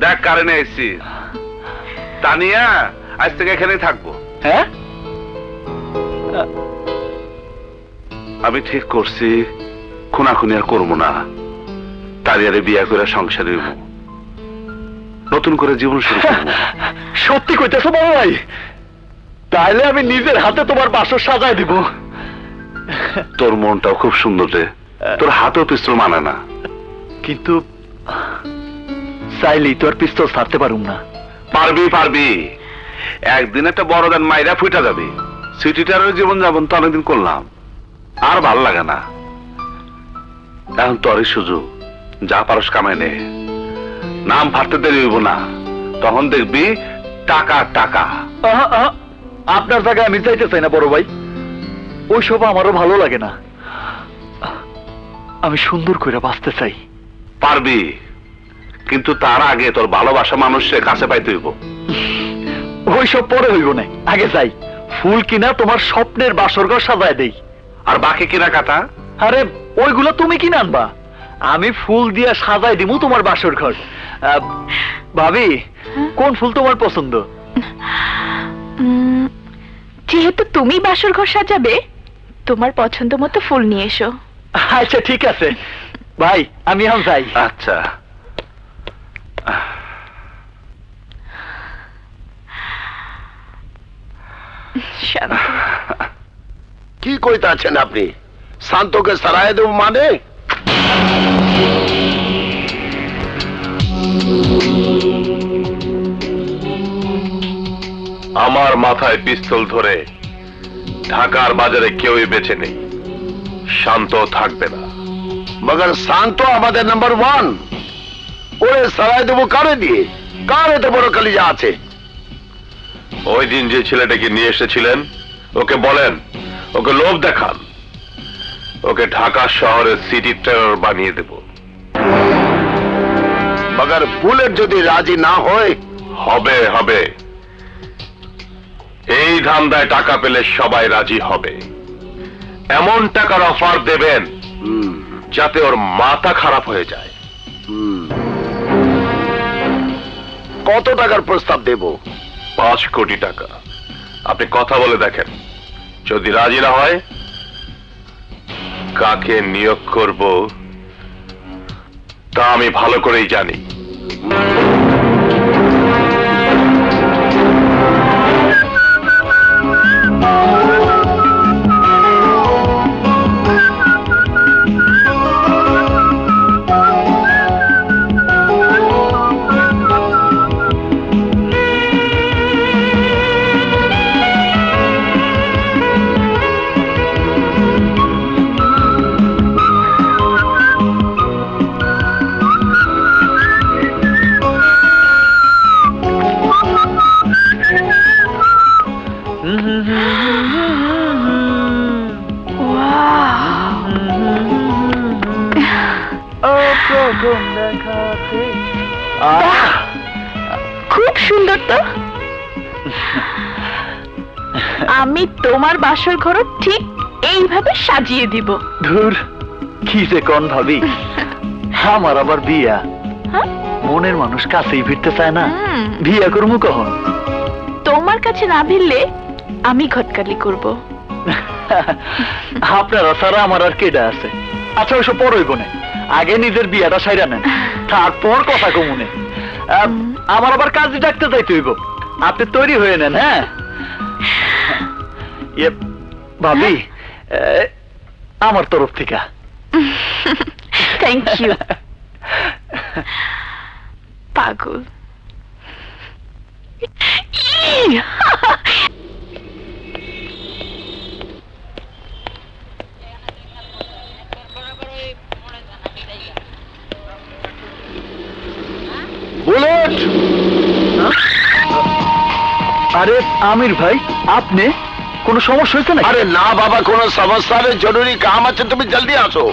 S2: দেখ কারেন্ট এসছি। তানিয়া আজ থেকে এখানেই থাকবো।
S5: হ্যাঁ,
S2: আমি ঠিক করছি খুনাখুনি আর করবো না। তারিয়ারে বিয়া করে সংসারে হইব, নতুন করে জীবন শুরু করবো।
S5: সত্যি কইতেছো বড় ভাই? তাইলে আমি নিজের হাতে তোমার বাসর সাজায় দিব।
S2: তোর মনটাও খুব সুন্দর রে। তোর হাতেও পিস্তল মানে না।
S5: কিন্তু চাইলেই তো আর পিস্তল ছাড়তে পারুম না।
S2: পারবি পারবি, একদিন একটা বড় দেন মাইরা ফুটা যাবে। সিটিটারের জীবন যাপন তো অনেকদিন করলাম, আর ভাল লাগে না। এখন তোরই সুযোগ, যা পারস কামাই নে, নাম ফাটতে দেরি হইব না, তখন দেখবি টাকা টাকা।
S5: আপনার জায়গায় আমি যাইতে চাই না বড় ভাই, ওইসব আমারও ভালো লাগে না। আমি সুন্দর করে বাঁচতে চাই।
S2: পারবি, কিন্তু তার আগে তোর ভালোবাসা মানুষের কাছে পাইতে হইব।
S5: ওইসব পরে হইব না, আগে যাই ফুল কিনা তোমার স্বপ্নের বাসরঘর সাজায় দেই।
S2: আর বাকি কিনা কাটা?
S5: আরে ওইগুলো তুমি কিনে আনবা, আমি ফুল দিয়া সাজাই দিমু তোমার বাসর ঘর। ভাবি, কোন ফুল তোমার পছন্দ?
S1: যেহেতু তুমি বাসর ঘর সাজাবে, তোমার পছন্দ মতো ফুল নিয়ে এসো।
S5: আচ্ছা ঠিক আছে ভাই, আমি এখন যাই।
S2: আচ্ছা।
S1: শান্ত,
S6: কি কইতে আছেন আপনি? শান্তকে সারায় দেব মানে?
S2: আমার মাথায় পিস্তল ধরে ঢাকার বাজারে কেউই বেঁচে নেই, শান্ত থাকবে না।
S6: মগর শান্ত আমাদের নাম্বার 1। ওরে সারায় দেবো কারে দিয়ে? কার এত বড় কলিজা আছে?
S2: ওই দিন যে ছেলেটাকে নিয়ে এসেছিলেন, ওকে বলেন, ওকে লোভ দেখান, ওকে ঢাকা শহরের সিটি টেরর বানিয়ে দেব।
S6: মগর বুলেট যদি রাজি না হয়?
S2: হবে হবে, এই ধান্দায় টাকা পেলে সবাই রাজি হবে। এমন টাকার অফার দেবেন যাতে ওর মাথা খারাপ হয়ে যায়।
S6: কত টাকার প্রস্তাব দেব?
S2: 5 কোটি টাকা। আপনি কথা বলে দেখেন, যদি রাজি না হয় কাকে নিয়োগ করব তা আমি ভালো করেই জানি।
S1: খুব সুন্দর তো। আমি তোমার বাসর ঘর ঠিক এইভাবে সাজিয়ে দিব।
S5: ধুর, কি যে কোন ভাবি, আমার আবার বিয়া।
S1: হ্যাঁ?
S5: মনের মানুষ কাছেই ফিরতে চায় না,
S1: হুম।
S5: বিয়া করবো কখন?
S1: তোমার কাছে না ভিড়লে আমি ঘটকালি করব।
S5: আপনারা ছাড়া আমার আর কেডা আছে? আচ্ছা ওইসব পর হইব না, আগে নিজের বিয়াটা সাইরা নেন, তারপর কথা কমুনে। আমার আবার কাজে ডাকতে যাইতে হইব, আপনি তৈরি হয়ে নেন। হ্যাঁ ভাবি, আমার তরফ থেকে
S1: থ্যাংক ইউ। পাগল।
S6: বুলেট!
S5: আরে আমির ভাই, আপনি কোনো সমস্যা হয়েছে না?
S6: আরে না বাবা, কোনো সমস্যা নেই, জরুরি কাম আছে, তুমি জলদি আসো।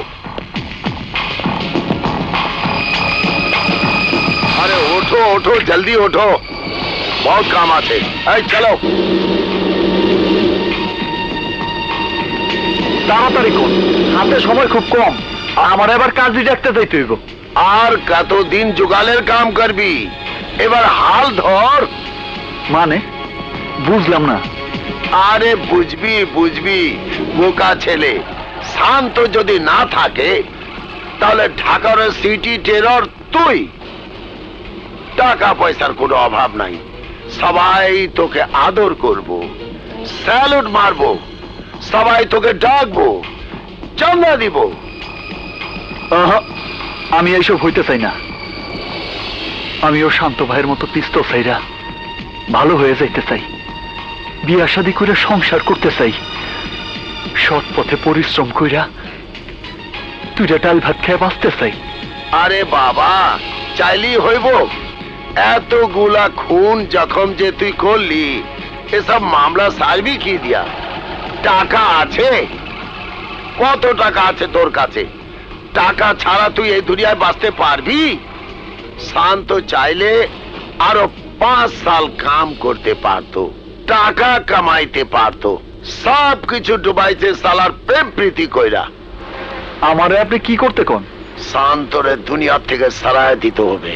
S6: আরে ওঠো ওঠো, জলদি ওঠো, বহুত কাম আছে। এই চলো।
S5: তাড়াতাড়ি কোন, হাতে সময় খুব কম, আমার এবার কাজে ডাকতে যাইতে হইব।
S6: আর কতদিন জুগালের কাম করবি? এবার হাল ধর।
S5: মানে বুঝলাম না।
S6: আরে বুঝবি বুঝবি, বোকা ছেলে। শান্ত যদি না থাকে তাহলে ঢাকার সিটি টেরর তুই। টাকা পয়সার কোনো অভাব নাই, সবাই তোকে আদর করব, স্যালুট মারবো, সবাই তোকে ডাকবো, চাঁদা দিব।
S5: আহা, আমি এইসব হইতে চাই না। আমিও শান্ত ভাইয়ের মতো পিস্তল চাইরা ভালো হয়ে যাইতে চাই, বিয়া শাদী করে সংসার করতে চাই, সৎ পথে পরিশ্রম কইরা তুইরা ডাল ভাত খেয়ে বাঁচতে চাই।
S6: আরে বাবা, চাইলেই হইব? এতগুলা খুন জখম যে তুই করলি, এসব মামলা সারবি কি দিয়া? টাকা আছে? কত টাকা আছে তোর কাছে? টাকা ছাড়া তুই এই দুনিয়ায় বাঁচতে পারবি? শান্ত চাইলে আরো 5 সাল কাম করতে পারতো, টাকা কামাইতে পারতো। সব কিছু ডুবাইছে সালার প্রেম প্রীতি কইরা।
S5: আমারে আপনি কি করতে কোন?
S6: শান্তরে দুনিয়া থেকে সারায় দিতে হবে।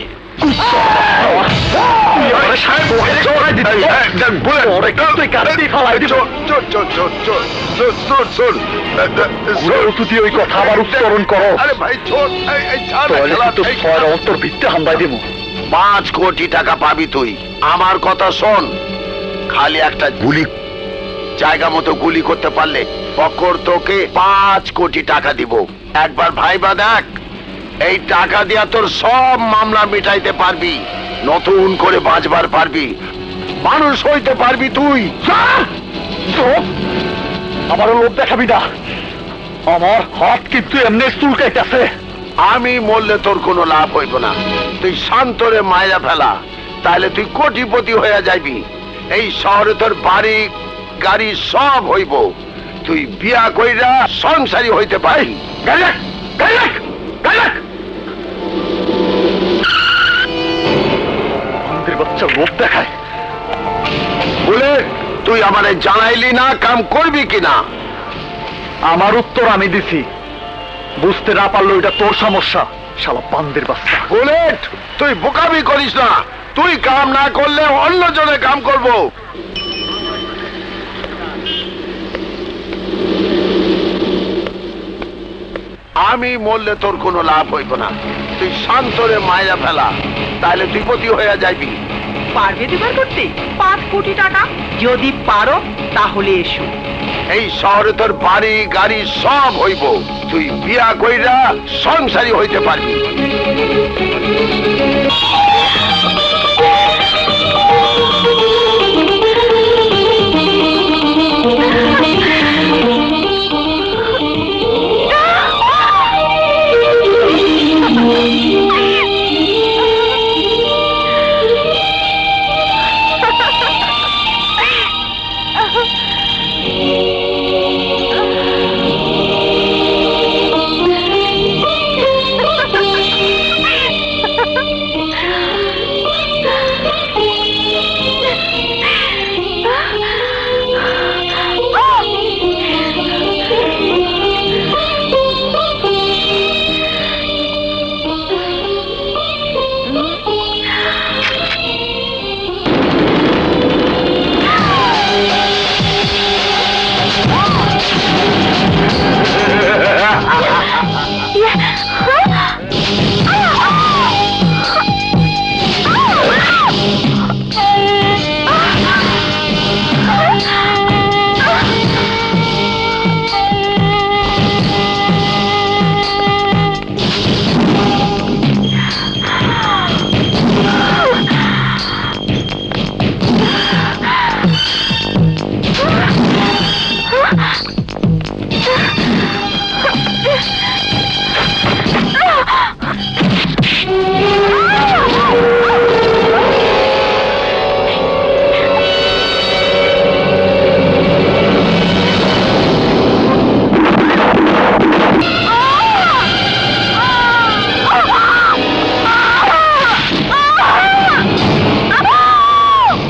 S5: ওই কথা আবার উচ্চারণ করো,
S6: আরে ভাই চোর,
S5: অন্তর ভিত্তে হামদাই দিব।
S6: 5 কোটি টাকা পাবি তুই। আমার কথা শোন, খালি একটা গুলি জায়গা মতো গুলি করতে পারলে ফকর তোকে 5 কোটি টাকা দিব। একবার ভাইবা দেখ, এই টাকা দিয়া তোর সব মামলা মিটাইতে পারবি, নতুন করে বাঁচবার পারবি, মানুষ হইতে পারবি তুই।
S5: আমারও লোভ দেখাবি না, আমার হাত কিন্তু এমনি চুলকাইতেছে।
S6: আমি মরলে তোর কোনো লাভ হইব না। তুই শান্তরে মায়েরা ফেলা, তাহলে তুই কোটিপতি হয়ে যাইবি। এই শহরে তোর বাড়ি গাড়ি সব হইব, তুই বিয়া কইরা সংসারী হইতে পারি।
S5: বাচ্চা লোভ দেখায়
S6: বলে তুই আমারে জানাইলি না কাম করবি কিনা?
S5: আমার উত্তর আমি দিছি, বুঝতে না পারলো এটা তোর সমস্যা, শালা বান্দির বাচ্চা।
S6: বুলেট, তুই বোকামি করিস না। তুই কাম না করলে অন্য জনে কাম করব। আমি মরলে তোর কোনো লাভ হইব না। তুই শান্তরে মায়েরা ফেলা, তাহলে তুই পতি হয়ে যাইবি।
S1: পারবে জোগাড় করতে 5 কোটি টাকা? যদি পারো তাহলে এসো।
S6: এই শহরে তোর বাড়ি গাড়ি সব হইব, তুই বিয়া কইরা সংসারী হইতে পারবি।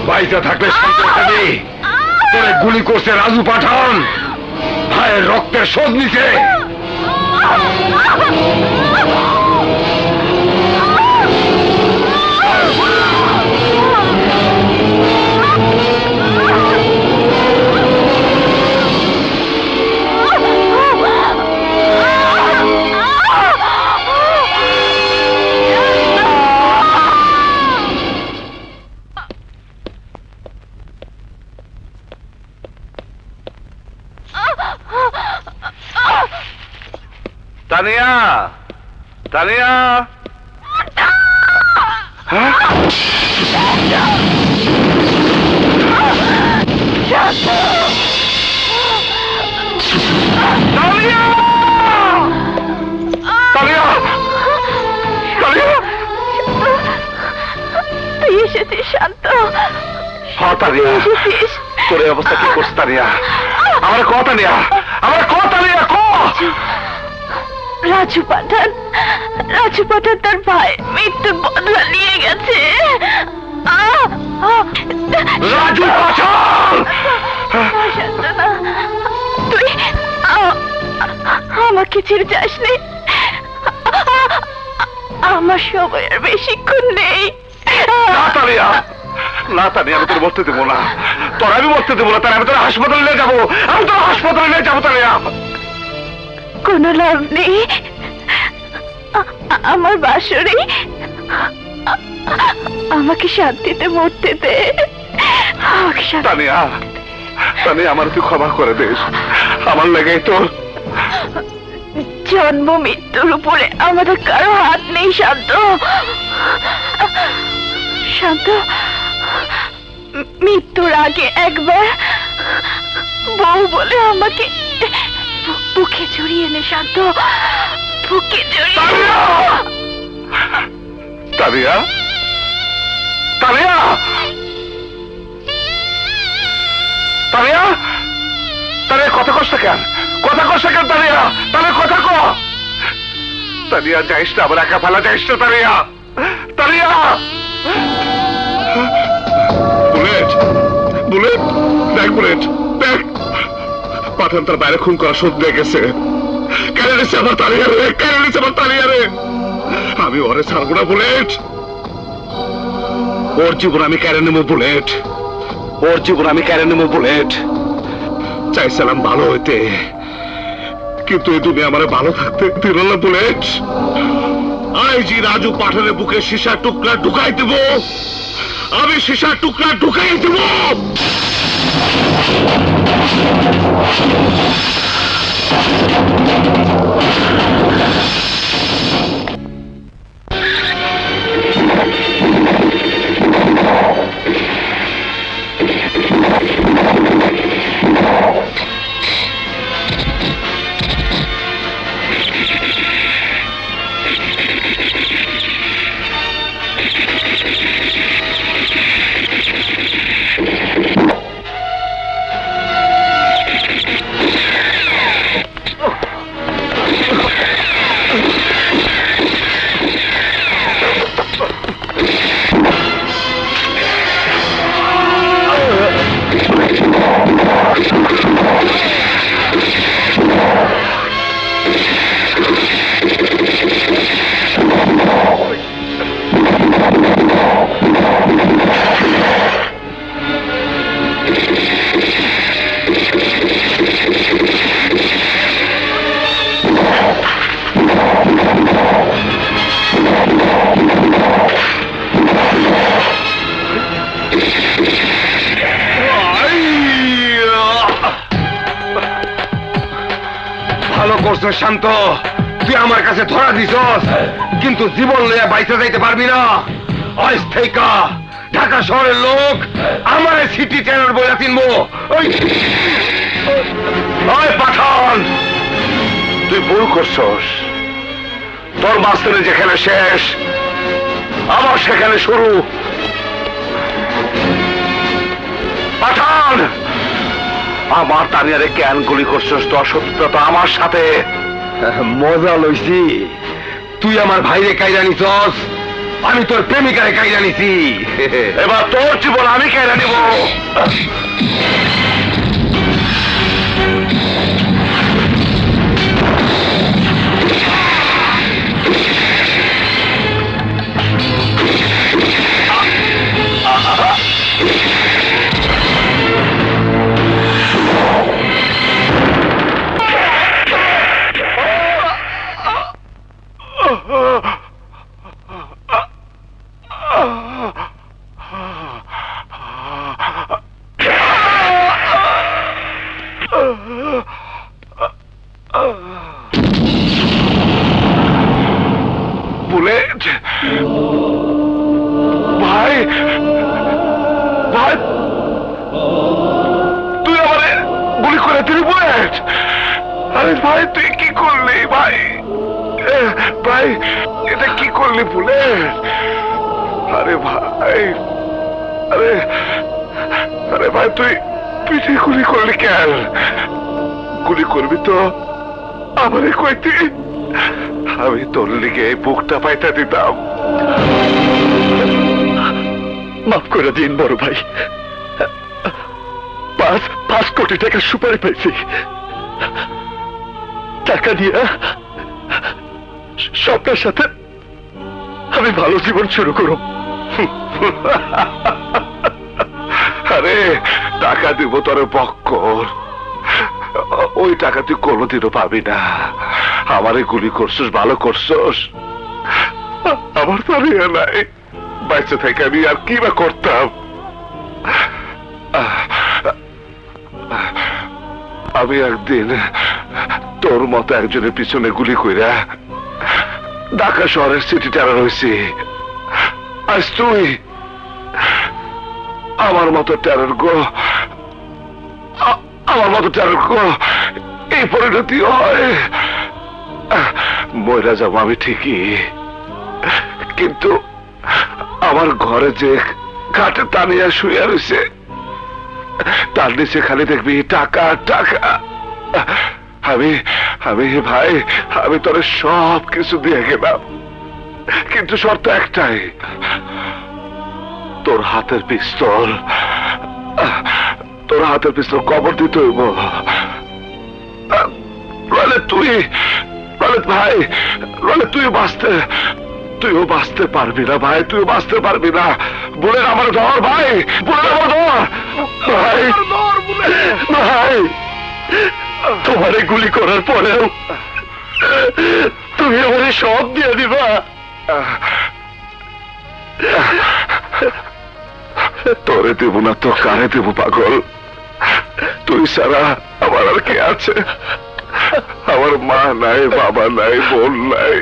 S3: বাইচা থাকলে শান্তি, তোরে গুলি করছে রাজু পাঠান, ভাইয়ের রক্তের শোধ নিছে।
S2: তানিয়া, তানিয়া হ্যাঁ তানিয়া তানিয়া তানিয়া
S1: তুই এসেছিস শান্ত,
S2: হ্যাঁ তানিয়া
S1: এসেছিস।
S2: তোর এই অবস্থা কি করছিস তানিয়া? আমার ক তানিয়া, আমার ক তানিয়া ক।
S1: রাজু পাঠান তার ভাই মৃত্যুর বদলা নিয়ে গেছে।
S2: রাজু পাঠান!
S1: শান্তনা, তুই আমাকে ছেড়ে যাসনি। আমার সময় আর বেশিক্ষণ নেই।
S2: না তানিয়া, না তানিয়া, আমি তোর মরতে দেবো না, তোর আমি মরতে দেবো না। তার আমি তোর হাসপাতালে নিয়ে যাবো, আমি তোর হাসপাতালে নিয়ে যাবো তানিয়া।
S1: কোনো লাভ নেই। আমার বাসরে আমাকে শান্তিতে মরতে দে। আমাকে
S2: তানিয়া, তানিয়া, আমার তুই ক্ষমা করে দিস। আমার লেগে তোর
S1: জন্ম মৃত্যুর উপরে আমাদের কারো হাত নেই। শান্ত, শান্ত, মৃত্যুর আগে একবার বউ বলে আমাকে বুকে জড়িয়ে নে। শান্ত, বুকে জড়িয়ে।
S2: তানিয়া, তানিয়া, তানিয়া, তানিয়া, কথা কষ্ট কেন, কথা কষ্ট কেন তানিয়া? তাহলে কথা ক। তানিয়া, যাইস না, আমার একা ফেলা যাইস না তানিয়া, তানিয়া। বুলেট, বুলেট, দেখ বুলেট, দেখ পাঠান তার বাইরে খুন করা শোধ দিয়ে গেছে। কেন নিচ্ছে আমার তানিয়া রে, কেন নিচ্ছে আমার তানিয়া রে? আমি ওরে ছাড়বো না বুলেট, ওর জীবন আমি কেড়ে নেবো বুলেট, ওর জীবন আমি কেড়ে নেবো বুলেট। চাইছিলাম ভালো হইতে, কিন্তু এই দুনিয়া আমার ভালো থাকতে দিল না বুলেট। আইজি রাজু পাঠানের বুকে সীসার টুকরা ঢুকাই দেব, আমি সীসার টুকরা ঢুকাই দেব।
S3: ভালো করছো শান্ত, তুই আমার কাছে ধরা দিছস, কিন্তু জীবন লইয়া বাইচে যাইতে পারবি না। আজ থেকে ঢাকা শহরের লোক আমার সিটি টেরার বইয়া চিনবো। ওই পাঠান,
S2: তুই ভুল করছস, তোর মাঝখানে যেখানে শেষ আমার সেখানে শুরু। পাঠান, আমার তানিয়ারে কেন গুলি করছস? তোর শত্রুতা তো আমার সাথে।
S3: মজা লইছি, তুই আমার ভাইরে কাইরা নিছস, আমি তোর প্রেমিকারে কাইরা নিছি।
S2: এবার তোর জীবন আমি কেড়ে নেব। আরে ভাই তুই কি করলি ভাই? ভাই এটা কি করলি ভুলে? আরে ভাই, আরে আরে ভাই তুই পিঠে গুলি করলি কেন? গুলি করবি তো আমারে কইতি, আমি তোর লিগে এই বুকটা পাইতা দিতাম।
S5: মাফ করে দিন বড় ভাই, 5 কোটি টাকা সুপারি পাইছি, টাকা দিয়ে স্বপ্নের সাথে আমি ভালো জীবন শুরু করব।
S2: আরে টাকা দিব তোর বক্কর, ওই টাকা তুই কোনোদিনও পাবি না। আমারে গুলি করছস, ভালো করছস, আমার তো আর ইয়ে নাই, বাইচে থেকে আমি আর কি বা করতাম। আমি একদিন তোর মতো একজনের পিছনে গুলি কইরা ঢাকা শহরের সিটি টেরার হয়েছি। আজ তুই আমার মতো টেরার গো, আমার মতো টেরার গো এই পরিণতি হয়। ময়রা যাব আমি ঠিকই, কিন্তু আমার ঘরে যে ঘাটে টানিয়া শুয়ে রয়েছে তার নিচে খালি দেখবি টাকা টাকা। আমি আমি ভাই, আমি তোর সব কিছু দিয়ে গেলাম, কিন্তু শর্ত একটাই, তোর হাতের পিস্তল, তোর হাতের পিস্তল কবর দিতে হইব। তুই ভাই, তুইও বাঁচতে পারবি না ভাই, তুইও বাঁচতে পারবি না। বলে আমার ধর ভাই, বলে আমার ধর ভাই, ভাই
S5: তোমারে গুলি করার পরেও তুমি আমারে সব দিয়ে দিবা?
S2: তোরে দেব না তো কারে দেব পাগল? তুই ছাড়া আমার আর কে আছে? আমার মা নাই, বাবা নাই, বোন নাই,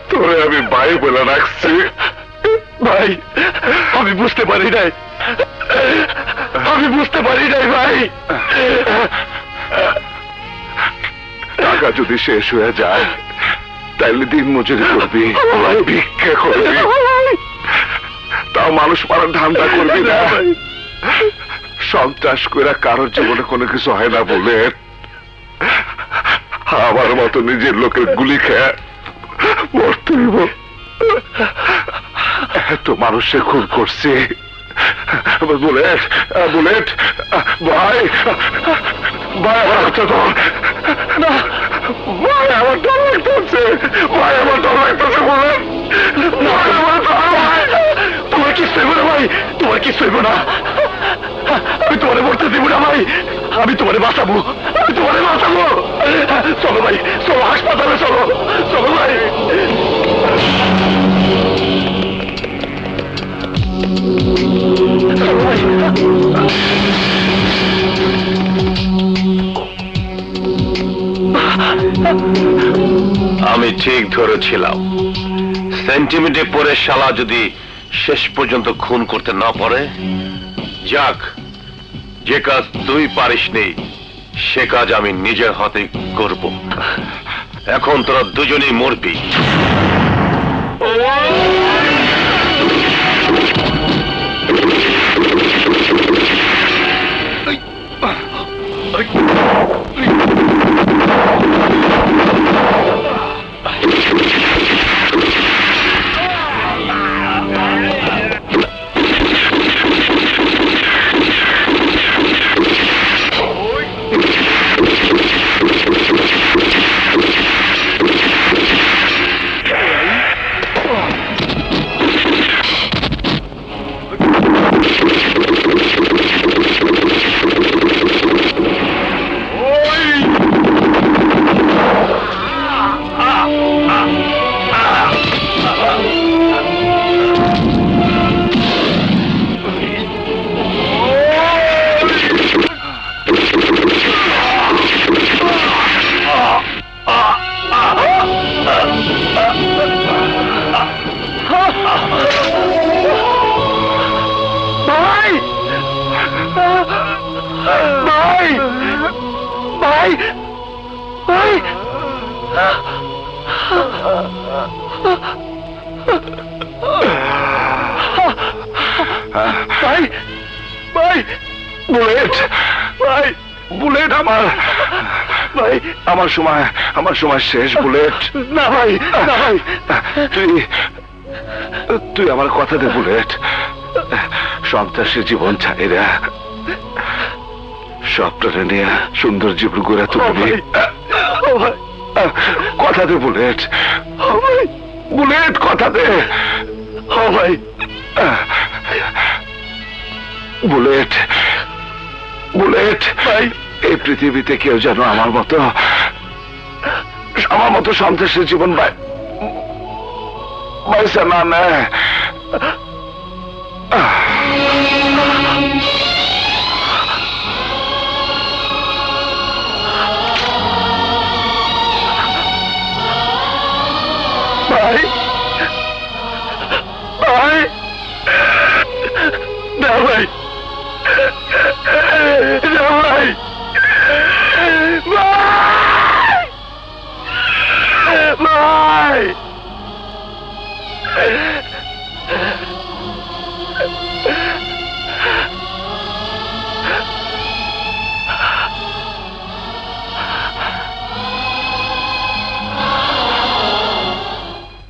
S2: তোরে আমি ভাই বলে রাখছি।
S5: ভাই আমি বুঝতে পারি নাই, ভাই।
S2: টাকা যদি শেষ হয়ে যায় তাইলে দিন মজুরি করবি, ভিক্ষা করবি, তাও মানুষ মারার ধান্দা করবি না। সন্ত্রাস করে কারোর জীবনে কোনো কিছু হয় না বলে আমার মতো নিজের লোকের গুলি খেয়ে মরতে হইব। এত মানুষের খুন করছে। বুলেট, বুলেট ভাই, ভাই আমার হাতটা ধর, ভাই আমার ডর লাগতেছে, ভাই আমার ডর লাগতেছে, বুলেট ভাই আমার ডর।
S5: তোমার কি সইব না ভাই, তোমার কি সইব না? আমি তোমারে মরতে দিব না ভাই, আমি তোমারে বাঁচাবো, আমি তোমারে বাঁচাবো। চলো ভাই, চলো হাসপাতালে, চলো চলো ভাই। চলো ভাই।
S6: আমি ঠিক ধরেছিলাম, সেন্টিমিটার পরে শালা যদি শেষ পর্যন্ত খুন করতে না পারে, যাক, যে কাজ তুই পারিসনি সে কাজ আমি নিজের হাতে করব। এখন তোরা দুজনেই মরবি।
S5: ভাই, ভাই ভাই ভাই ভাই ভাই
S2: বুলেট
S5: ভাই
S2: বুলেট আমার
S5: ভাই
S2: আমার সময় শেষ বুলেট
S5: না ভাই না ভাই
S2: তুই আমার কথা দে বুলেট সন্ত্রাসী জীবন ছাইরা সবটা নিয়ে সুন্দর জীবন গড়ে তুলবি
S5: ও ভাই
S2: কথা দে বুলেট
S5: ও ভাই
S2: বুলেট কথা দে
S5: ও ভাই
S2: বুলেট বুলেট
S5: ভাই
S2: এই পৃথিবীতে কেউ যেন আমার মতো সন্ত্রাসী জীবন বাইসা না নেয়
S5: ভাই ভাই না ভাই না ভাই ভাই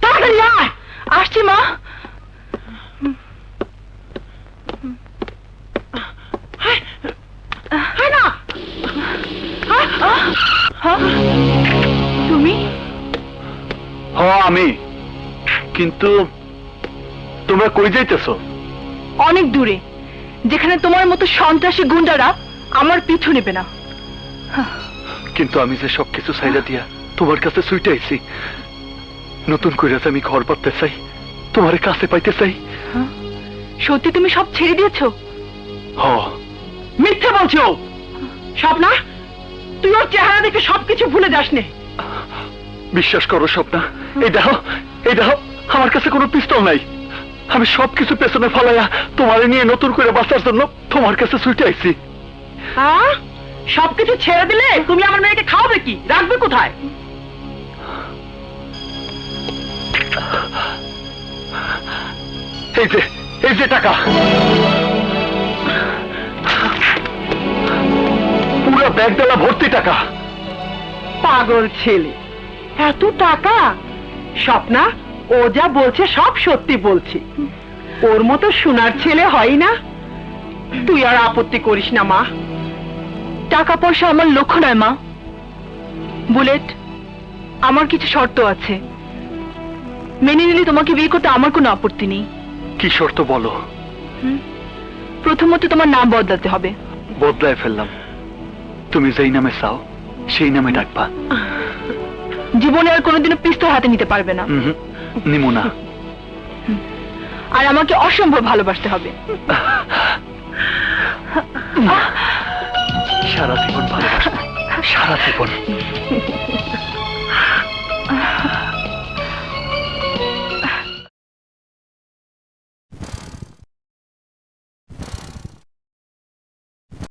S1: তাড়াতাড়ি আয়। আসছি মা। তুমি
S5: আমি কিন্তু তোমরা কই যাইতেছো?
S1: অনেক দূরে, যেখানে তোমার মতো সন্ত্রাসী গুন্ডারা আমার পিছু নেবে না।
S5: কিন্তু আমি যে সবকিছু ছাইরা দিয়া তোমার কাছে ছুটে আইছি, নতুন করে যে আমি ঘর পাতে চাই, তোমার কাছে পাইতে চাই।
S1: সত্যি তুমি সব ছেড়ে দিয়েছো?
S5: হ
S1: মিথ্যে বলছো স্বপ্না, তুই ওর চেহারা দেখে সবকিছু ভুলে যাস নে।
S5: বিশ্বাস করো স্বপ্না, এই দেখো আমার কাছে কোনো পিস্তল নাই। আমি সবকিছু পেছনে ফেলাইয়া তোমারে নিয়ে নতুন করে বাঁচার জন্য তোমার কাছে ছুটে আইছি।
S1: সবকিছু ছেড়ে দিলে তুমি আমার মেয়েকে খাওয়াবে কি, রাখবে কোথায়?
S5: এই যে টাকা, পুরো ব্যাগ ডালা ভর্তি টাকা।
S1: পাগল ছেলে, এত টাকা? স্বপ্না, ও যা বলছে সব সত্যি বলছে। ওর মতো সোনার ছেলে হয় না। তুই আর আপত্তি করিস না মা। টাকা পয়সা আমার লক্ষ্য নয় মা। বুলেট, আমার কিছু শর্ত আছে, মেনে নিলে তোমাকে বিয়ে করতে আমার কোনো আপত্তি নেই।
S5: কি শর্ত বলো?
S1: প্রথমত তোমার নাম বদলাতে হবে।
S5: বদলায় ফেললাম, তুমি যেই নামে চাও সেই নামে ডাকবা।
S1: জীবনে আর কোনোদিনও পিস্তল হাতে নিতে পারবে না।
S5: নিমো না।
S1: আর আমাকে অসম্ভব ভালোবাসতে হবে।
S5: সারা জীবন ভালোবাসবো, সারা জীবন।